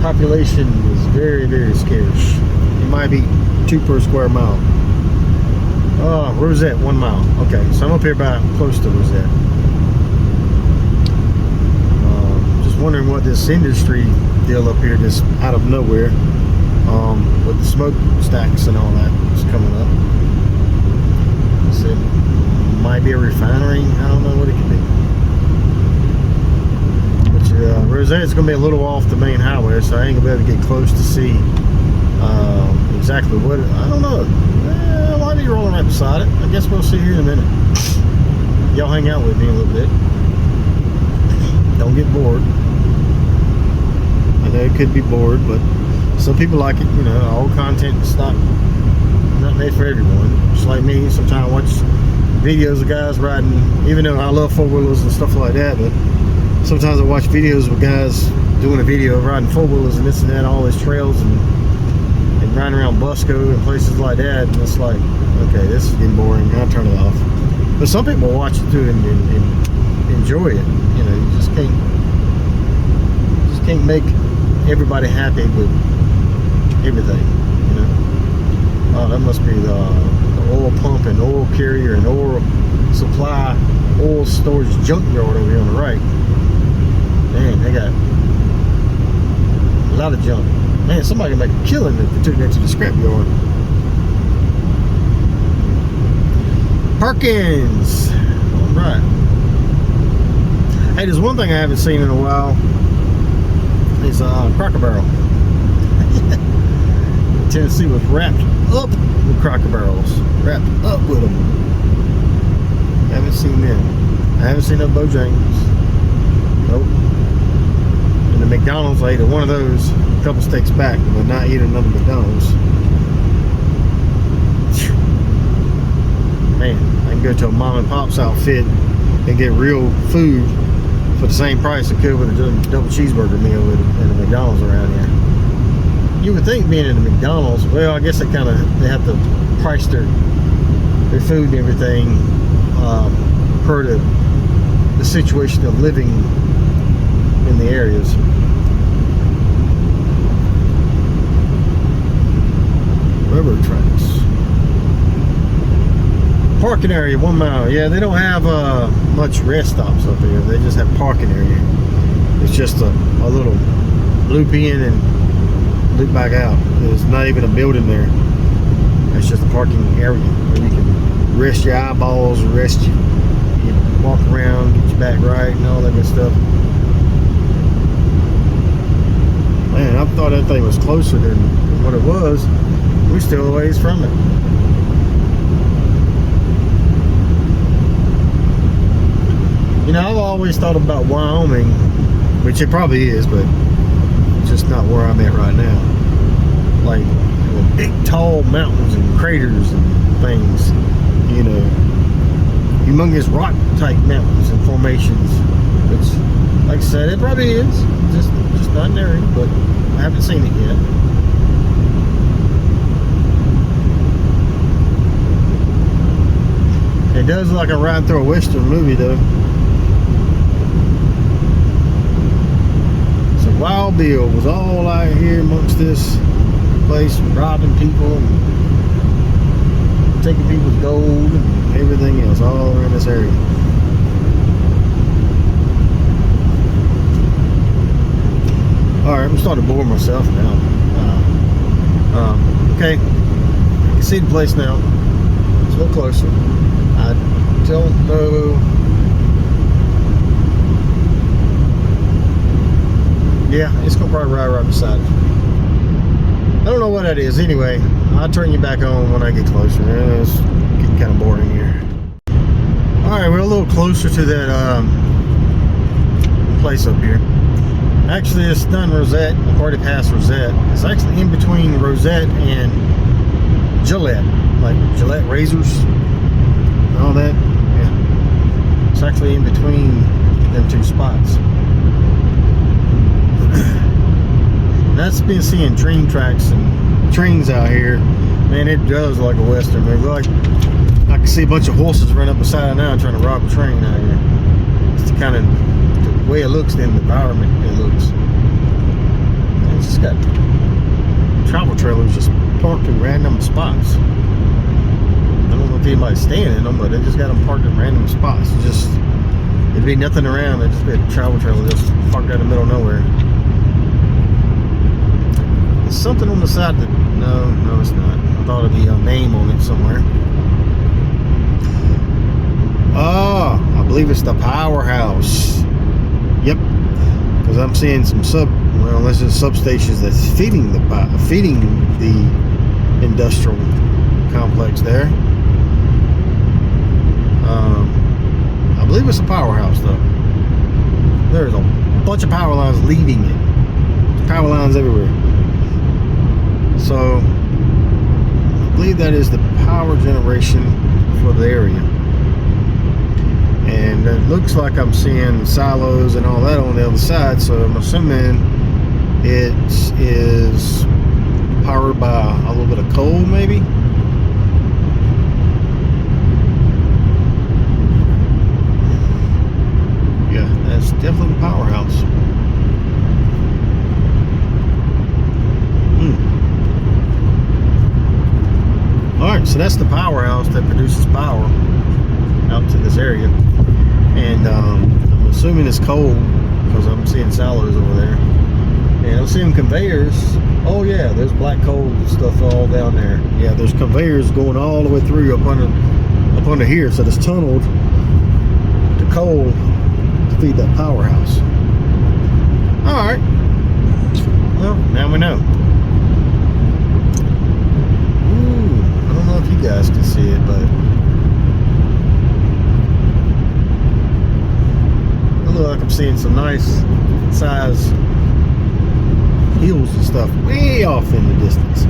Population is very, very scarce. It might be 2 per square mile. Where's that? 1 mile. Okay, so I'm up here about close to where's that. Just wondering what this industry deal up here, just out of nowhere, with the smokestacks and all that is coming up. So it might be a refinery. I don't know what it could be. But where's that? It's gonna be a little off the main highway, so I ain't gonna be able to get close to see exactly what I don't know. I might be rolling right beside it. I guess we'll see here in a minute. Y'all hang out with me a little bit. Don't get bored. I know it could be bored, but some people like it. You know, all content is not made for everyone. Just like me, sometimes I watch videos of guys riding, even though I love four-wheelers and stuff like that, but sometimes I watch videos with guys doing a video of riding four-wheelers and this and that, all these trails and riding around Busco and places like that, and it's like, okay, this is getting boring, I'll turn it off. But some people watch it too and enjoy it. You know, you just can't make everybody happy with everything, you know. Oh, that must be the oil pump and oil carrier and oil supply, oil storage junkyard over here on the right. Man, they got a lot of junk. Man, somebody can make a killing if they took that to the scrap yard. Perkins. All right. Hey, there's one thing I haven't seen in a while. Is Cracker Barrel. Tennessee was wrapped up with Cracker Barrels. Wrapped up with them. Haven't seen them. I haven't seen no Bojangles. Nope. And the McDonald's, I ate one of those a couple states back, but not eat another McDonald's. Man, I can go to a mom and pop's outfit and get real food for the same price I could with a double cheeseburger meal in the McDonald's around here. You would think being in the McDonald's, well, I guess they have to price their food and everything per the situation of living in the areas. Railroad tracks. Parking area, 1 mile. Yeah, they don't have much rest stops up here. They just have parking area. It's just a little loop in and loop back out. There's not even a building there. It's just a parking area where you can rest your eyeballs, rest you walk around, get your back right, and all that good stuff. Man, I thought that thing was closer than what it was. We're still a ways from it. You know, I've always thought about Wyoming, which it probably is, but it's just not where I'm at right now. Like, big, tall mountains and craters and things, you know, humongous rock-type mountains and formations, which, like I said, it probably is. Just not in the area, but I haven't seen it yet. It does look like a ride through a Western movie, though. So Wild Bill was all out here amongst this place, robbing people and taking people's gold and everything else all around this area. starting to bore myself now. Okay, you can see the place now. It's a little closer. I don't know. Yeah, it's gonna probably ride right beside it. I don't know what that is. Anyway, I'll turn you back on when I get closer. It's getting kind of boring here. All right, we're a little closer to that place up here. Actually, it's done Rosette. I've already passed Rosette. It's actually in between Rosette and Gillette, like Gillette razors and all that. Yeah, it's actually in between them two spots. That's been seeing train tracks and trains out here. Man, it does like a western movie. Like I can see a bunch of horses run up beside it now trying to rob a train out here. It's the kind of the way it looks, then the environment it looks. And it's just got travel trailers just parked in random spots. I don't know if anybody's staying in them, but they just got them parked in random spots. It's just, it'd be nothing around. It'd just be a travel trailer just parked out in the middle of nowhere. There's something on the side that, no, it's not. I thought it'd be a name on it somewhere. Oh, I believe it's the powerhouse. Yep, because I'm seeing some this is substations that's feeding the industrial complex there. I believe it's a powerhouse though. There's a bunch of power lines leaving it. Power lines everywhere. So I believe that is the power generation for the area. And it looks like I'm seeing silos and all that on the other side, so I'm assuming it is powered by a little bit of coal, maybe. Yeah, that's definitely the powerhouse. Alright, so that's the powerhouse that produces power out to this area. And I'm assuming it's coal because I'm seeing silos over there. And I'm seeing conveyors. Oh yeah, there's black coal stuff all down there. Yeah, there's conveyors going all the way through up under here. So it's tunneled to coal to feed that powerhouse. Alright. Well, now we know. Ooh, I don't know if you guys can see it, but it looks like I'm seeing some nice size hills and stuff way off in the distance.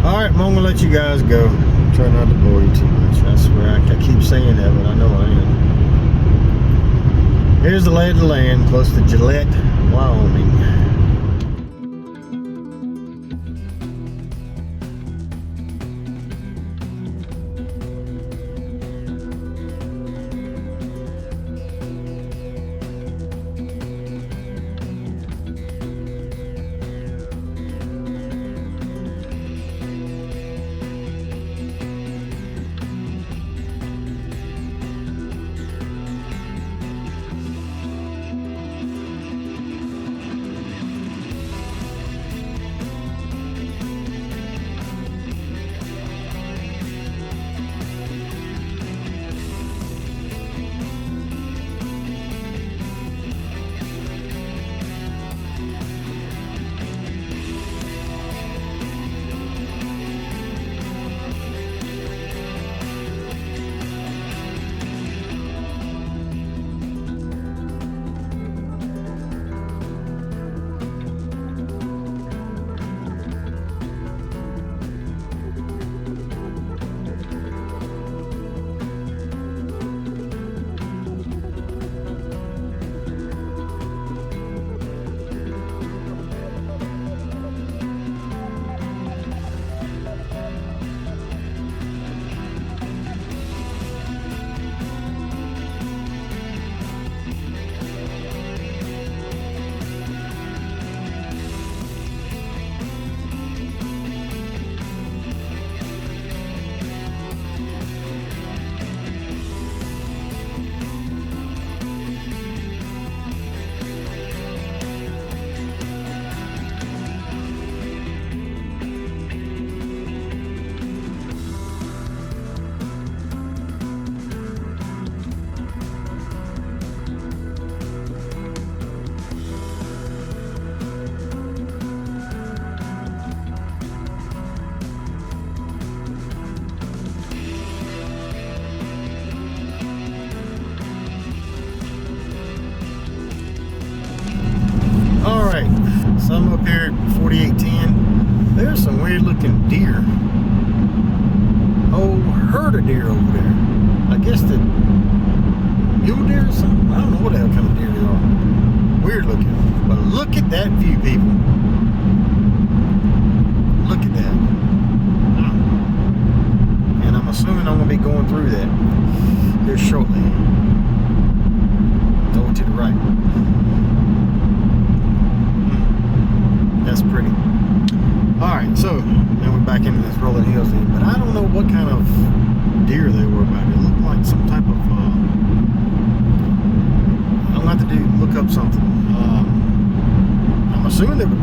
Alright, I'm gonna let you guys go. Try not to bore you too much. I swear I keep saying that, but I know I am. Here's the lay of the land close to Gillette, Wyoming. Some up here at 4810. There's some weird looking deer. Oh, herd of deer over there. I guess the mule deer or something. I don't know what the hell kind of deer they are. Weird looking. But look at that view, people. Look at that. And I'm assuming I'm going to be going through that here shortly. Over to the right. That's pretty. Alright, so now we're back into this rolling hills thing. But I don't know what kind of deer they were back. It looked like some type of I'm going to have to look up something. I'm assuming they were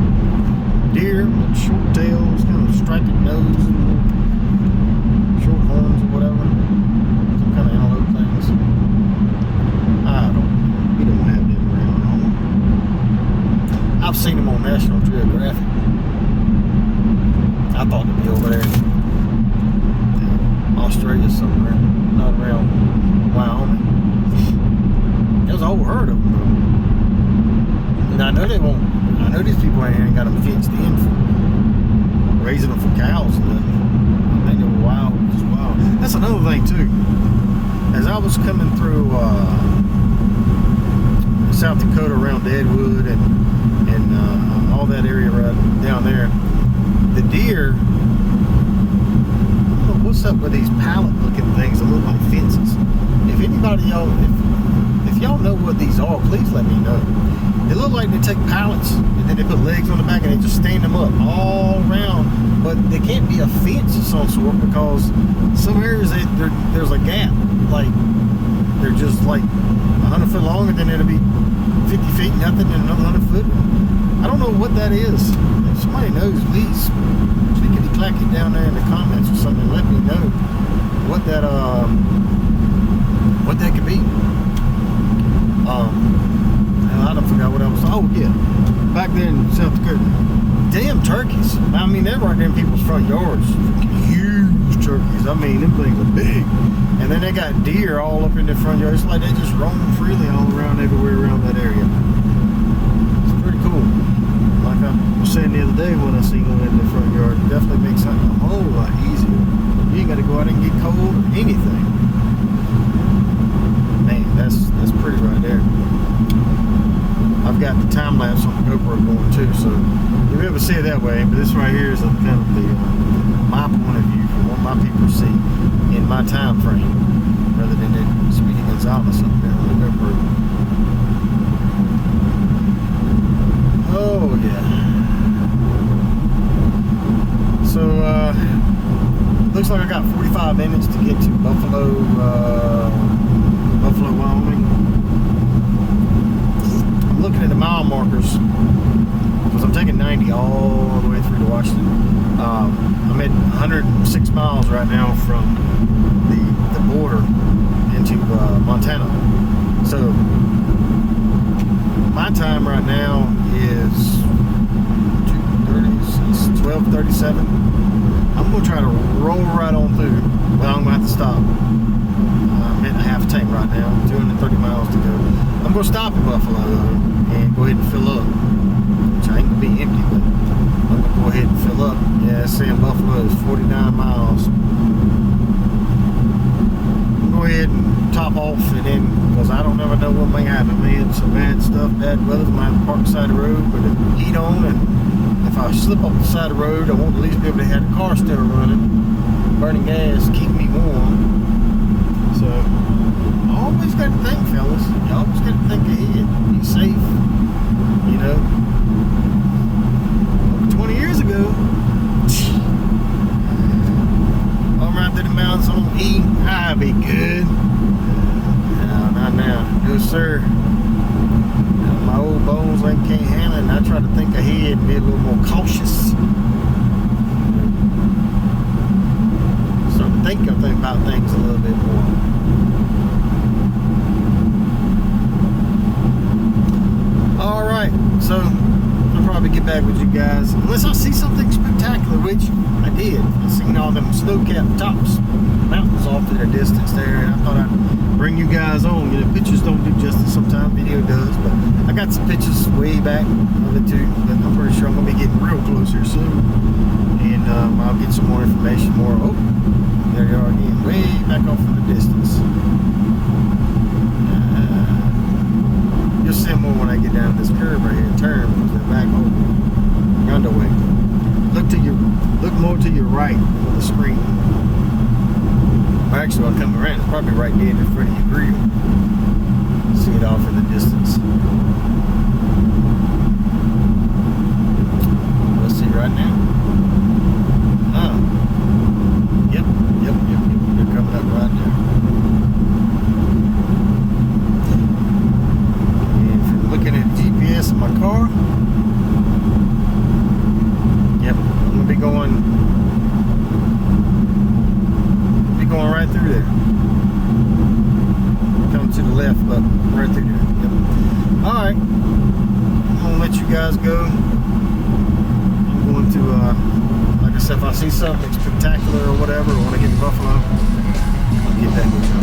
deer with short tails, kind of striped nose, and short horns or whatever. Some kind of antelope things. I don't know. We don't have them around home. I've seen them on National Geographic. I thought they'd be over there in Australia somewhere, not around Wyoming. There's a whole herd of them, though. And I know they won't. I know these people ain't got them fenced in for raising them for cows and nothing. I think they were wild as well. That's another thing too. As I was coming through South Dakota around Deadwood and all that area right down there, the deer. I don't know what's up with these pallet-looking things that look like fences. If anybody if y'all know what these are, please let me know. They look like they take pallets and then they put legs on the back and they just stand them up all around. But they can't be a fence of some sort because some areas there's a gap. Like they're just like 100 foot long and then it'll be 50 feet nothing and another 100 foot. I don't know what that is. If somebody knows, please click it down there in the comments or something. Let me know what that could be. I don't forgot what I was. Oh yeah, back there in South Dakota, damn turkeys. I mean, they're right there in people's front yards. Huge turkeys. I mean, them things are big. And then they got deer all up in their front yards. It's like they just roam freely all around everywhere around that area. It's pretty cool. Like I was saying the other day when I seen them in the front yard, it definitely makes something a whole lot easier. You ain't got to go out and get cold or anything. Man, that's pretty right there. I've got the time lapse on the GoPro going too, so you'll be able to see it that way. But this right here is kind of my point of view from what my people see in my time frame, rather than it Speedy Gonzalez up there on the GoPro. Oh yeah. So looks like I got 45 minutes to get to Buffalo, Wyoming. I'm looking at the mile markers because I'm taking 90 all the way through to Washington. I'm at 106 miles right now from the border into Montana. So my time right now is 12:37. I'm gonna try to roll right on through, but I'm gonna have to stop. I'm at a half tank right now, 230 miles to go. I'm gonna stop in Buffalo though, and go ahead and fill up. Which I ain't gonna be empty, but I'm gonna go ahead and fill up. Yeah, it's saying Buffalo is 49 miles. Go ahead and top off and then, because I don't ever know what may happen, man. Some bad stuff, bad weather, might have to park beside the road with the heat on, and if I slip off the side of the road, I won't at least be able to have the car still running, burning gas, keep me warm. So, always got to think, fellas. You always got to think ahead. Be safe. You know. Over 20 years ago, I'm right through the mountains on E. I'll be good. No, not now. No, sir. My old bones can't handle it, and I try to think ahead and be a little more cautious. So I think about things a little bit more. Alright, so I'll probably get back with you guys unless I see something spectacular, which I did. I seen all them snow-capped tops, mountains off to their distance there, and I thought I'd bring you guys on. You know, pictures don't do justice sometimes, video does, but I got some pictures way back of it too, but I'm pretty real close here soon, and I'll get some more information. Oh, there they are again, way back off in the distance. You'll see more when I get down this curve right here and turn, because they're back over yonder way. Look more to your right on the screen. Or actually, I'll come around. It's probably right dead in front of your grill. See it off in the distance. Let's see right now. Yep. They're coming up right there. And from looking at GPS in my car, yep, I'm gonna be going right through there. Come to the left, but right through there. Yep. Alright. I'm gonna let you guys go. I'm going to like I said, if I see something spectacular or whatever, or want to get to Buffalo, I'll get back with y'all.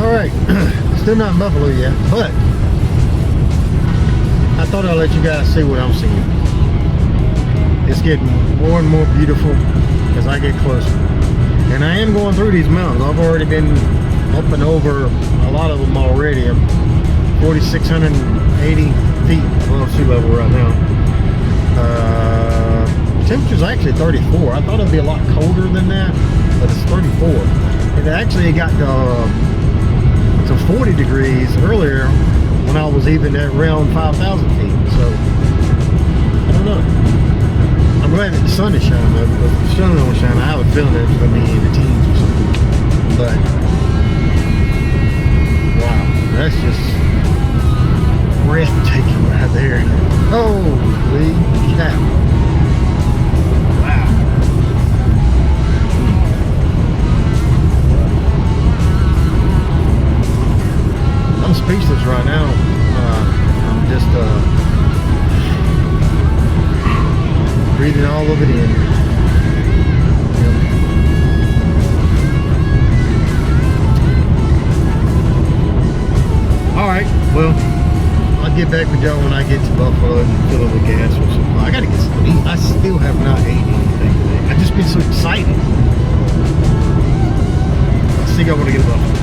Alright, still not in Buffalo yet, but I thought I'd let you guys see what I'm seeing. It's getting more and more beautiful as I get closer. And I am going through these mountains. I've already been up and over a lot of them already. I'm 4,680 feet above sea level right now. Temperature's actually 34. I thought it'd be a lot colder than that, but it's 34. It actually got to 40 degrees earlier when I was even at around 5,000 feet. So I don't know. I'm glad that the sun is shining though, because if the sun don't shine, I have a feeling it's going to be in the teens or something. But wow, that's just breathtaking right there. Holy cow. I'm speechless right now. I'm just breathing all of it in. Yep. Alright, well, I'll get back with y'all when I get to Buffalo and fill up the gas or something. I gotta get something to eat. I still have not ate anything today. I've just been so excited. I think I want to get to Buffalo.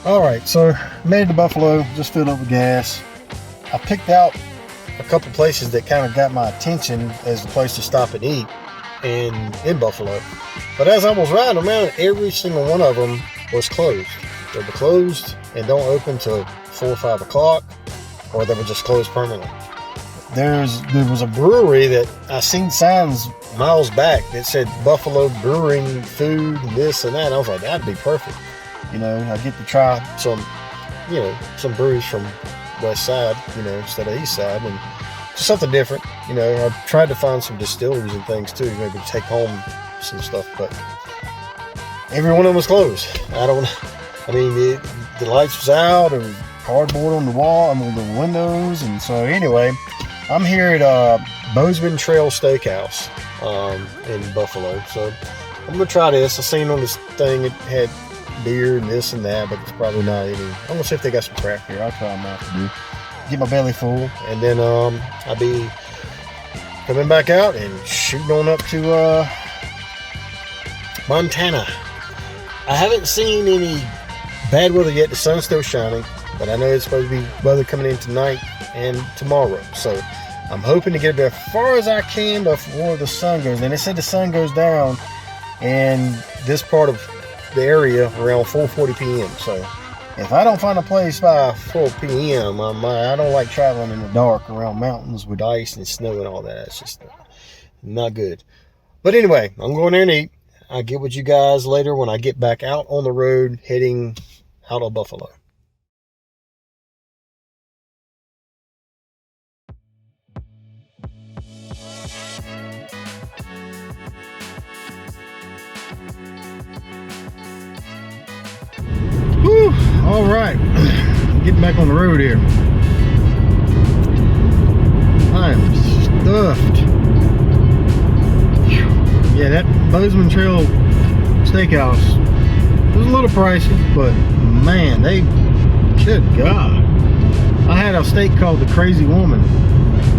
All right, so made it to Buffalo, just filled up with gas. I picked out a couple places that kind of got my attention as a place to stop and eat in Buffalo. But as I was riding around, every single one of them was closed. They were closed and don't open till 4 or 5 o'clock, or they were just closed permanently. There was a brewery that I seen signs miles back that said Buffalo Brewing Food and this and that. And I was like, that'd be perfect. You know, I get to try some brews from West Side, instead of East Side, and just something different. I've tried to find some distilleries and things too, maybe to take home some stuff, but every one of them was closed. The lights was out, and cardboard on the wall, the windows, and so anyway, I'm here at Bozeman Trail Steakhouse in Buffalo, so I'm gonna try this. I seen on this thing it had beer and this and that, but it's probably not any. I'm gonna see if they got some craft beer. I'll try them out to do. Get my belly full, and then I'll be coming back out and shooting on up to Montana. I haven't seen any bad weather yet. The sun's still shining, but I know it's supposed to be weather coming in tonight and tomorrow, so I'm hoping to get as far as I can before the sun goes down. They said the sun goes down in this part of the area around 4:40 p.m. So if I don't find a place by 4 p.m., I don't like traveling in the dark around mountains with ice and snow and all that. It's just not good. But anyway, I'm going there and eat. I'll get with you guys later when I get back out on the road heading out of Buffalo. Whew, all right, getting back on the road here. I am stuffed. Yeah, that Bozeman Trail Steakhouse was a little pricey, but man, good God. I had a steak called the Crazy Woman.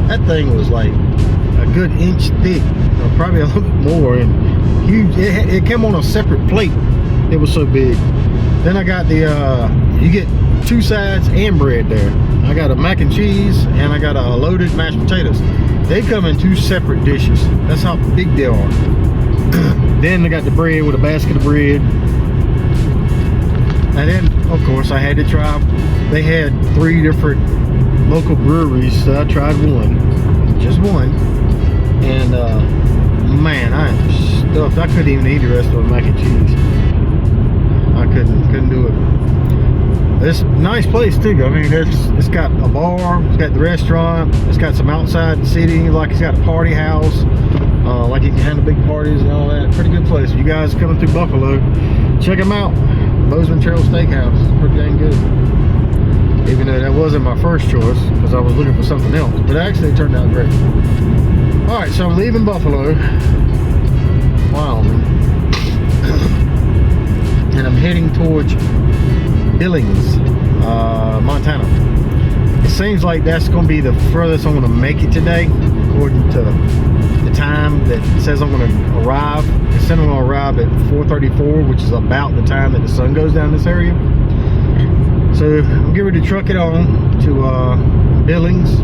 That thing was like a good inch thick, or probably a little bit more, and huge. It came on a separate plate. It was so big. Then I got you get 2 sides and bread there. I got a mac and cheese, and I got a loaded mashed potatoes. They come in 2 separate dishes. That's how big they are. Then I got the bread with a basket of bread. And then, of course, I had to try. They had 3 different local breweries, so I tried one. Just one. And, man, I am stuffed. I couldn't even eat the rest of the mac and cheese. I couldn't do it. It's a nice place too. I mean, it's got a bar, it's got the restaurant, it's got some outside seating, like it's got a party house, like you can handle big parties and all that. Pretty good place. If you guys coming through Buffalo, check them out. Bozeman Trail Steakhouse. It's pretty dang good. Even though that wasn't my first choice, because I was looking for something else, but actually it turned out great. All right, so I'm leaving Buffalo, Wyoming. And I'm heading towards Billings, Montana. It seems like that's going to be the furthest I'm going to make it today, according to the time that it says I'm going to arrive. It said I'm going to arrive at 4:34, which is about the time that the sun goes down in this area. So I'm getting ready to truck it on to Billings,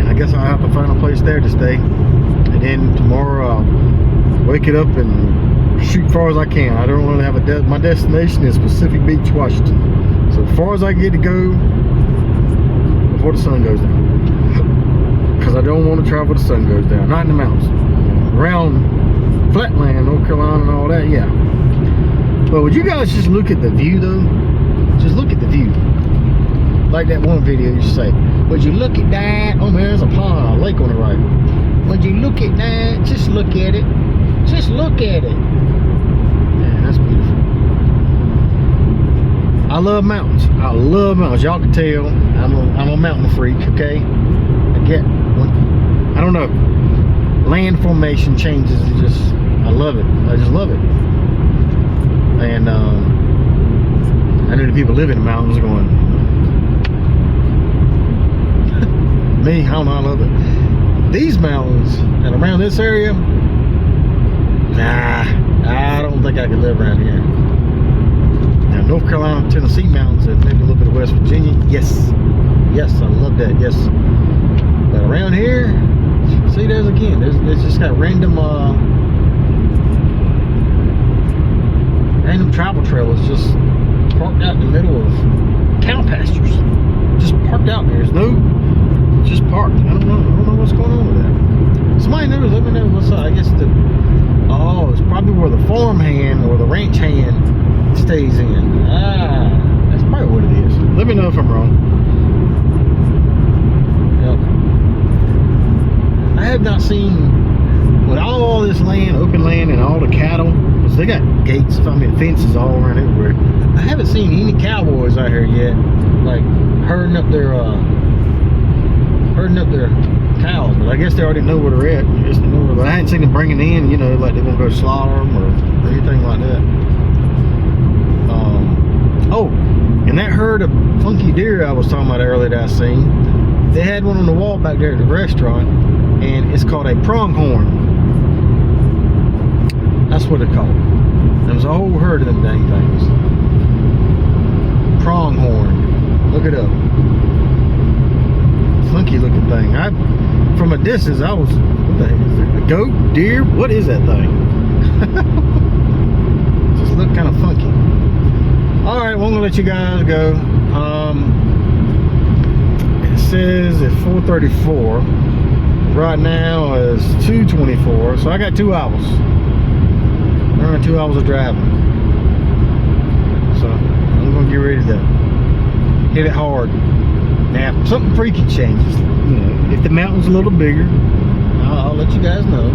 and I guess I'll have to find a place there to stay. And then tomorrow I'll wake it up and shoot as far as I can. I don't really have my destination is Pacific Beach, Washington. So as far as I get to go before the sun goes down, because I don't want to travel the sun goes down. Not in the mountains, around flatland, North Carolina and all that. Yeah, but would you guys just look at the view though? Just look at the view. Like that one video you say, would you look at that? Oh man, there's a pond, a lake on the right. Would you look at that? Just look at it. Just look at it. Man, that's beautiful. I love mountains. I love mountains. Y'all can tell I'm a mountain freak, okay? I don't know. Land formation changes. I love it. I just love it. And I know the people live in the mountains going, me, I don't know, I love it. These mountains and around this area, nah, I don't think I could live around here. North Carolina, Tennessee mountains, and maybe a little bit of West Virginia. Yes, I love that. Yes, but around here, see, there's just got random travel trailers just parked out in the middle of cow pastures. Just parked out there. There's no, just parked. I don't know what's going on with that. Somebody knows, let me know what's up. I guess it's probably where the farm hand or the ranch hand stays in. That's probably what it is. Let me know if I'm wrong. Yep. I have not seen, with all this land, open land, and all the cattle, because they got gates, fences all around everywhere. I haven't seen any cowboys out here yet, like herding up their cows. But I guess they already know where they're at. But I hadn't seen them bringing in, like they're gonna go slaughter them or anything like that. And that herd of funky deer I was talking about earlier that I seen, they had one on the wall back there at the restaurant, and it's called a pronghorn. That's what it's called. There was a whole herd of them dang things. Pronghorn. Look it up. Funky looking thing. From a distance, I was, what the heck is it? A goat? Deer? What is that thing? Just look kind of funky. Alright, well, I'm gonna let you guys go. It says it's 4:34. Right now is 2:24, so I got 2 hours. Around 2 hours of driving. So I'm gonna get ready to hit it hard. Now, if something freaky changes, if the mountain's a little bigger, I'll let you guys know.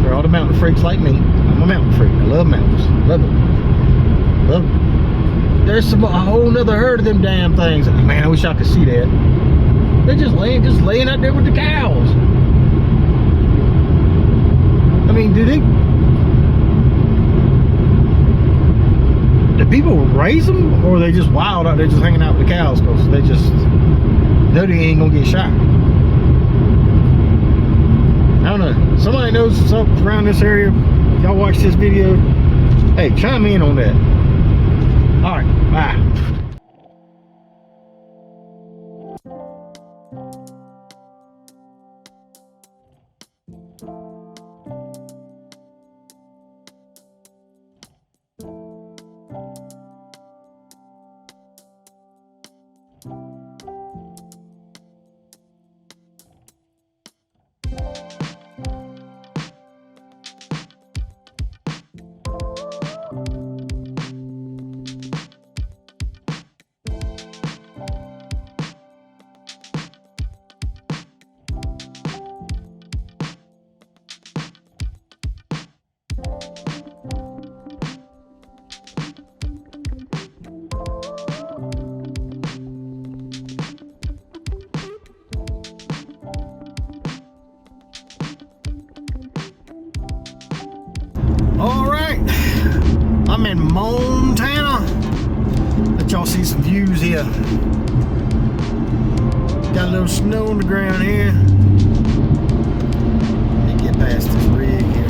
For all the mountain freaks like me, I'm a mountain freak. I love mountains. Love it. Love it. There's a whole nother herd of them damn things. Man, I wish I could see that. They're just laying out there with the cows. I mean, do people raise them, or are they just wild out there just hanging out with the cows because they just know they ain't gonna get shot? I don't know. Somebody knows something around this area. If y'all watch this video, hey, chime in on that. Alright, bye. I'm in Montana. Let y'all see some views here. Got a little snow on the ground here. Let me get past this rig here.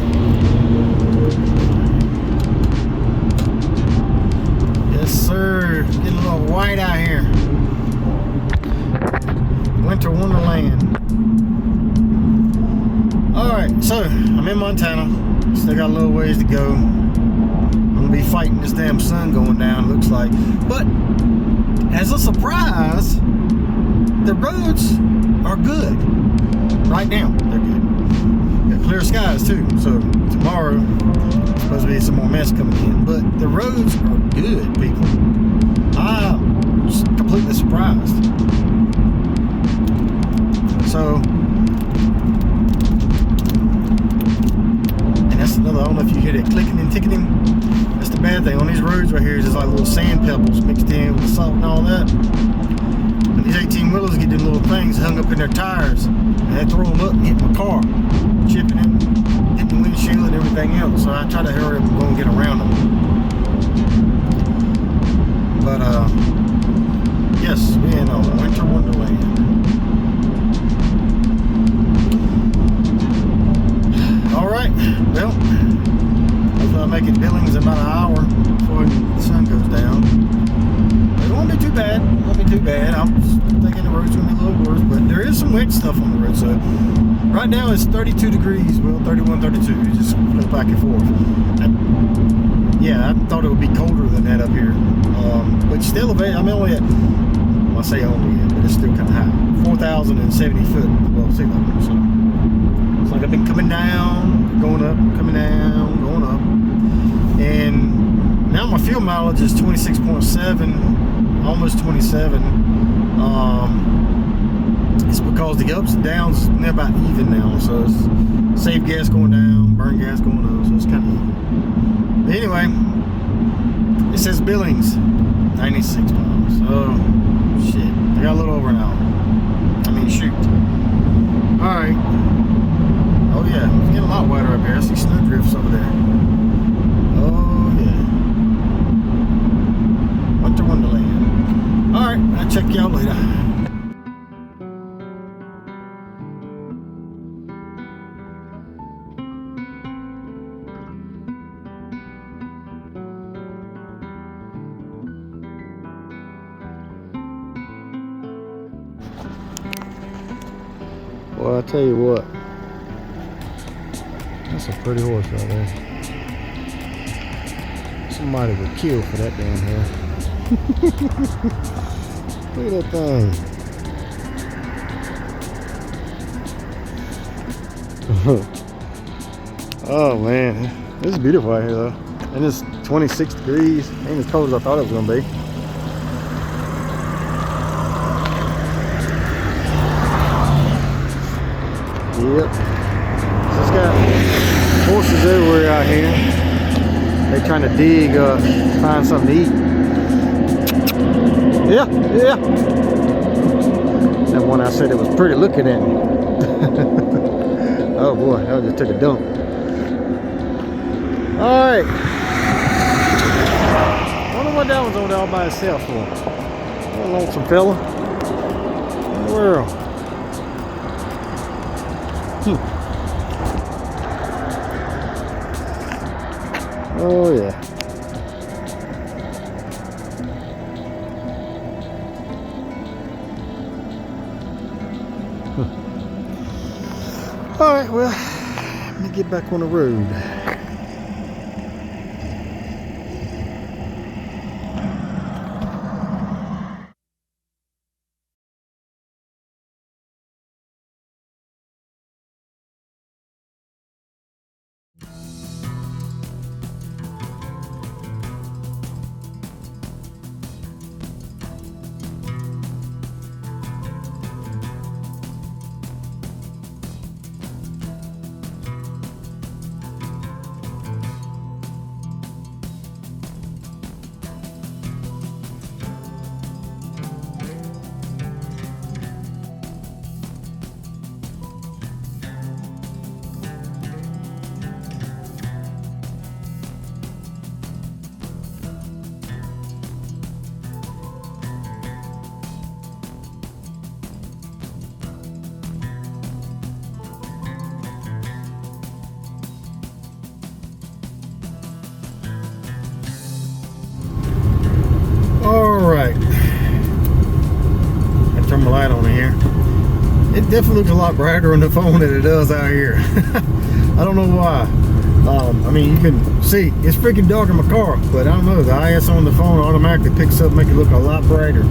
Yes, sir. Getting a little white out here. Winter wonderland. Alright, so I'm in Montana. Still got a little ways to go. I'm gonna be fighting this damn sun going down, looks like. But as a surprise, the roads are good. Right now, they're good. Got clear skies too. So tomorrow, there's supposed to be some more mess coming in. But the roads are good, people. I'm just completely surprised. So, and that's another, I don't know if you hear that clicking and ticking. That's the bad thing on these roads right here is just like little sand pebbles mixed in with the salt and all that. And these 18-wheelers get them little things hung up in their tires, and they throw them up and hit my car, chipping it, hitting the windshield and everything else. So I try to hurry up and go and get around them. But yes, we in a winter wonderland. All right, well. I'll make it Billings in about an hour before I when the sun goes down. It won't be too bad. It won't be too bad. I'm thinking the road's going to be a little worse, but there is some wet stuff on the road. So right now it's 32 degrees. Well, 31, 32. You just flip back and forth. Yeah, I thought it would be colder than that up here. But still, I'm only at, well, I say only, but it's still kind of high. 4,070 foot above sea level. So it's like I've been coming down, going up, coming down, going up. And now my fuel mileage is 26.7, almost 27. It's because the ups and downs, they're about even now. So it's save gas going down, burn gas going up. So it's kind of even. But anyway, it says Billings, 96 miles. Oh, shit. I got a little over an hour. I mean, shoot. Alright. Oh, yeah. It's getting a lot wetter up here. I see snowdrifts over there. Oh, yeah. Winter Wonderland. Alright. I'll check you out later. Well, I tell you what, that's a pretty horse right there. Somebody would kill for that damn hair. Look at that thing. Oh man, this is beautiful out here though. And it's 26 degrees. Ain't as cold as I thought it was gonna be. Yep. Just got horses everywhere out here. They trying to dig, find something to eat. Yeah, yeah. That one I said it was pretty looking at me. Oh boy, that just took a dump. Alright. I wonder what that one's on there all by itself for. What a lonesome fella. What in the world? Oh yeah. All right, well, let me get back on the road. Alright, I turn my light on in here. It definitely looks a lot brighter on the phone than it does out here. I don't know why. I mean, you can see it's freaking dark in my car, but I don't know, the IS on the phone automatically picks up, make it look a lot brighter.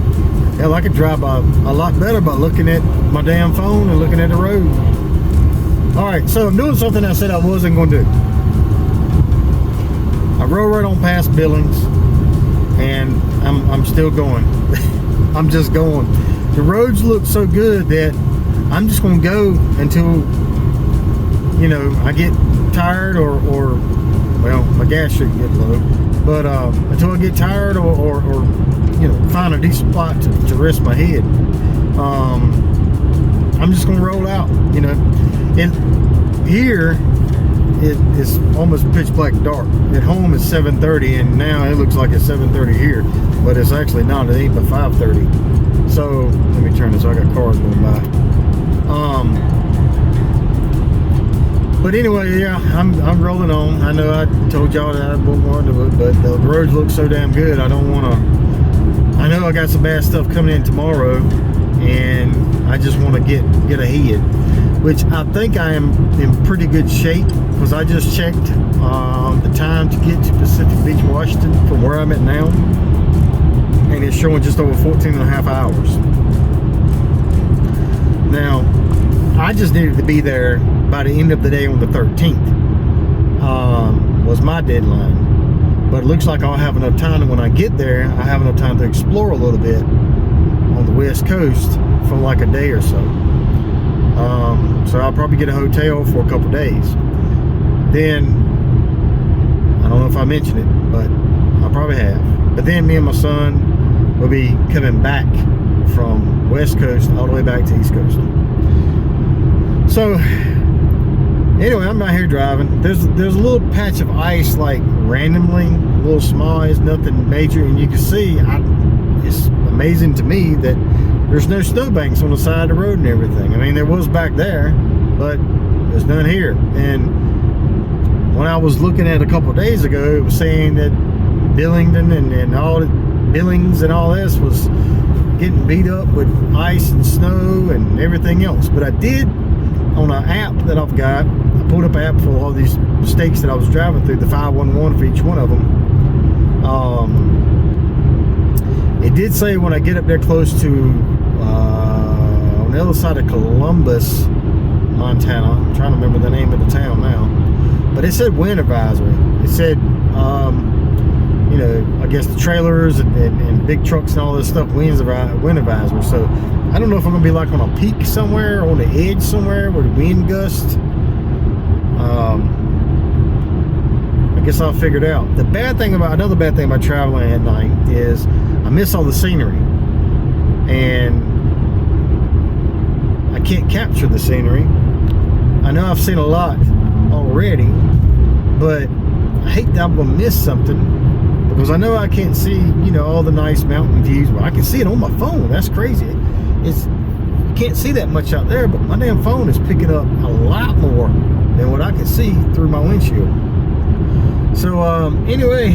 Hell, I could drive by a lot better by looking at my damn phone and looking at the road. Alright, so I'm doing something I said I wasn't going to do. I rode right on past Billings, and I'm still going. I'm just going. The roads look so good that I'm just going to go until, you know, I get tired or well, my gas should get low, but until I get tired or you know, find a decent spot to rest my head. I'm just going to roll out, you know. And here it's almost pitch black dark. At home it's 7:30, and now it looks like it's 7:30 here, but it's actually not. It ain't but 5:30. So let me turn this. I got cars going by. But But anyway, yeah, I'm rolling on. I know I told y'all that I wouldn't want to do it, but the roads look so damn good. I don't want to. I know I got some bad stuff coming in tomorrow, and I just want to get ahead. Which I think I am in pretty good shape, because I just checked the time to get to Pacific Beach, Washington from where I'm at now, and it's showing just over 14 and a half hours. Now, I just needed to be there by the end of the day on the 13th, was my deadline. But it looks like I'll have enough time, and when I get there, I have enough time to explore a little bit on the West Coast for like a day or so. So I'll probably get a hotel for a couple days. Then, I don't know if I mentioned it, but I probably have. But then me and my son will be coming back from West Coast all the way back to East Coast. So, anyway, I'm out here driving. There's a little patch of ice, like randomly, a little small. It's nothing major, and you can see. It's amazing to me that there's no snowbanks on the side of the road and everything. I mean, there was back there, but there's none here. And when I was looking at it a couple of days ago, it was saying that Billington and all the Billings and all this was getting beat up with ice and snow and everything else. But I did, on an app that I've got, I pulled up an app for all these states that I was driving through, the 511 for each one of them. It did say when I get up there close to on the other side of Columbus, Montana, I'm trying to remember the name of the town now, but it said wind advisory. It said you know, I guess the trailers and big trucks and all this stuff, wind advisory. So I don't know if I'm gonna be like on a peak somewhere, on the edge somewhere where the wind gusts. I guess I'll figure it out. Another bad thing about traveling at night is I miss all the scenery, and I can't capture the scenery. I know I've seen a lot already, but I hate that I'm gonna miss something, because I know I can't see, you know, all the nice mountain views. Well, I can see it on my phone. That's crazy. You can't see that much out there, but my damn phone is picking up a lot more than what I can see through my windshield. So anyway,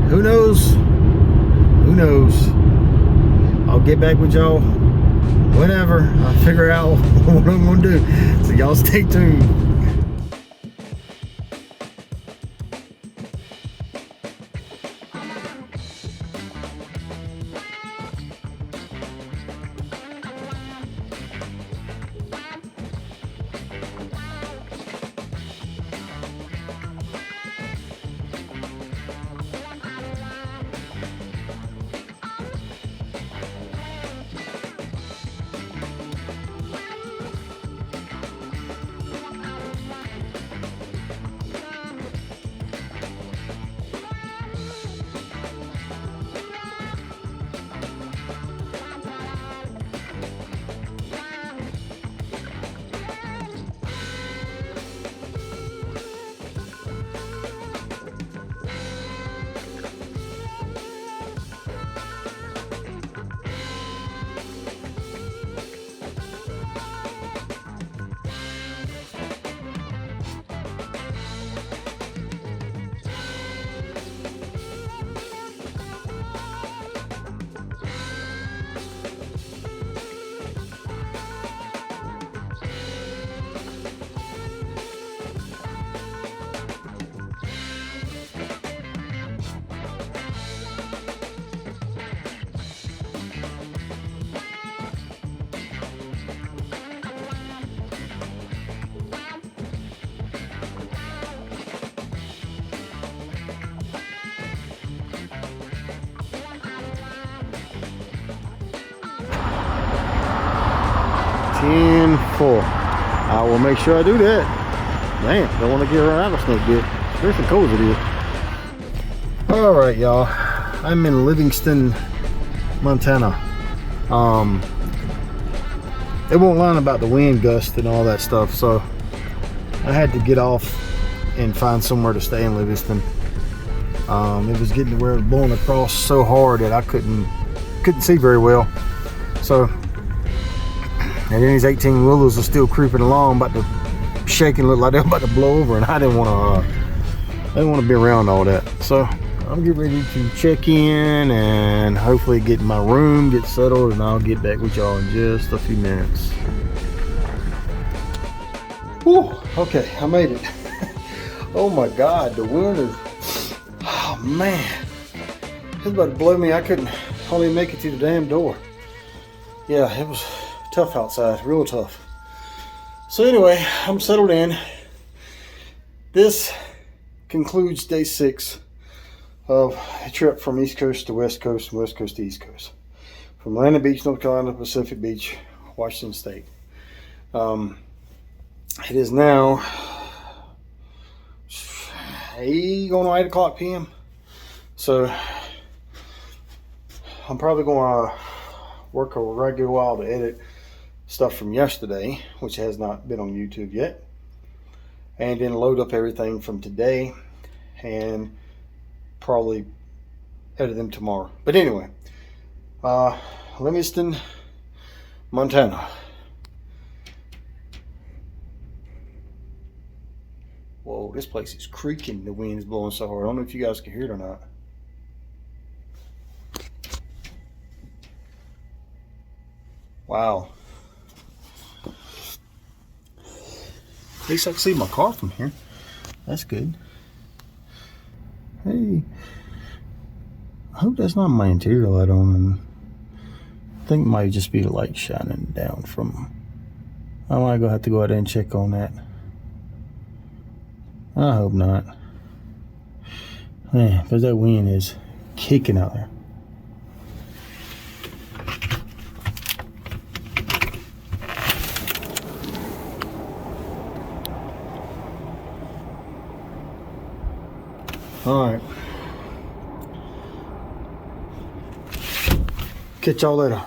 who knows? I'll get back with y'all whenever I figure out what I'm gonna do. So y'all stay tuned. I will make sure I do that. Damn, don't want to get a rattlesnake bit. Especially cold as it is. Alright, y'all. I'm in Livingston, Montana. They won't line about the wind gust and all that stuff, so I had to get off and find somewhere to stay in Livingston. It was getting to where it was blowing across so hard that I couldn't see very well. So And then these 18-wheelers are still creeping along, about to shake and look like they're about to blow over, and I didn't want to be around all that. So I'm getting ready to check in and hopefully get in my room, get settled, and I'll get back with y'all in just a few minutes. Whew, okay, I made it. Oh my God, the wind is, oh man, it's about to blow me. I couldn't hardly make it to the damn door. Yeah, it was tough outside, real tough. So anyway, I'm settled in. This concludes day 6 of a trip from East Coast to West Coast and West Coast to East Coast. From Atlanta Beach, North Carolina to Pacific Beach, Washington State. It is now going on 8 o'clock p.m. So I'm probably going to work a regular while to edit stuff from yesterday, which has not been on YouTube yet, and then load up everything from today and probably edit them tomorrow. But anyway, Livingston, Montana. Whoa, this place is creaking. The wind is blowing so hard. I don't know if you guys can hear it or not. Wow. At least I can see my car from here. That's good. Hey. I hope that's not my interior light on. And I think it might just be the light shining down from. I might have to go out there and check on that. I hope not. Man, because that wind is kicking out there. All right. Catch y'all later.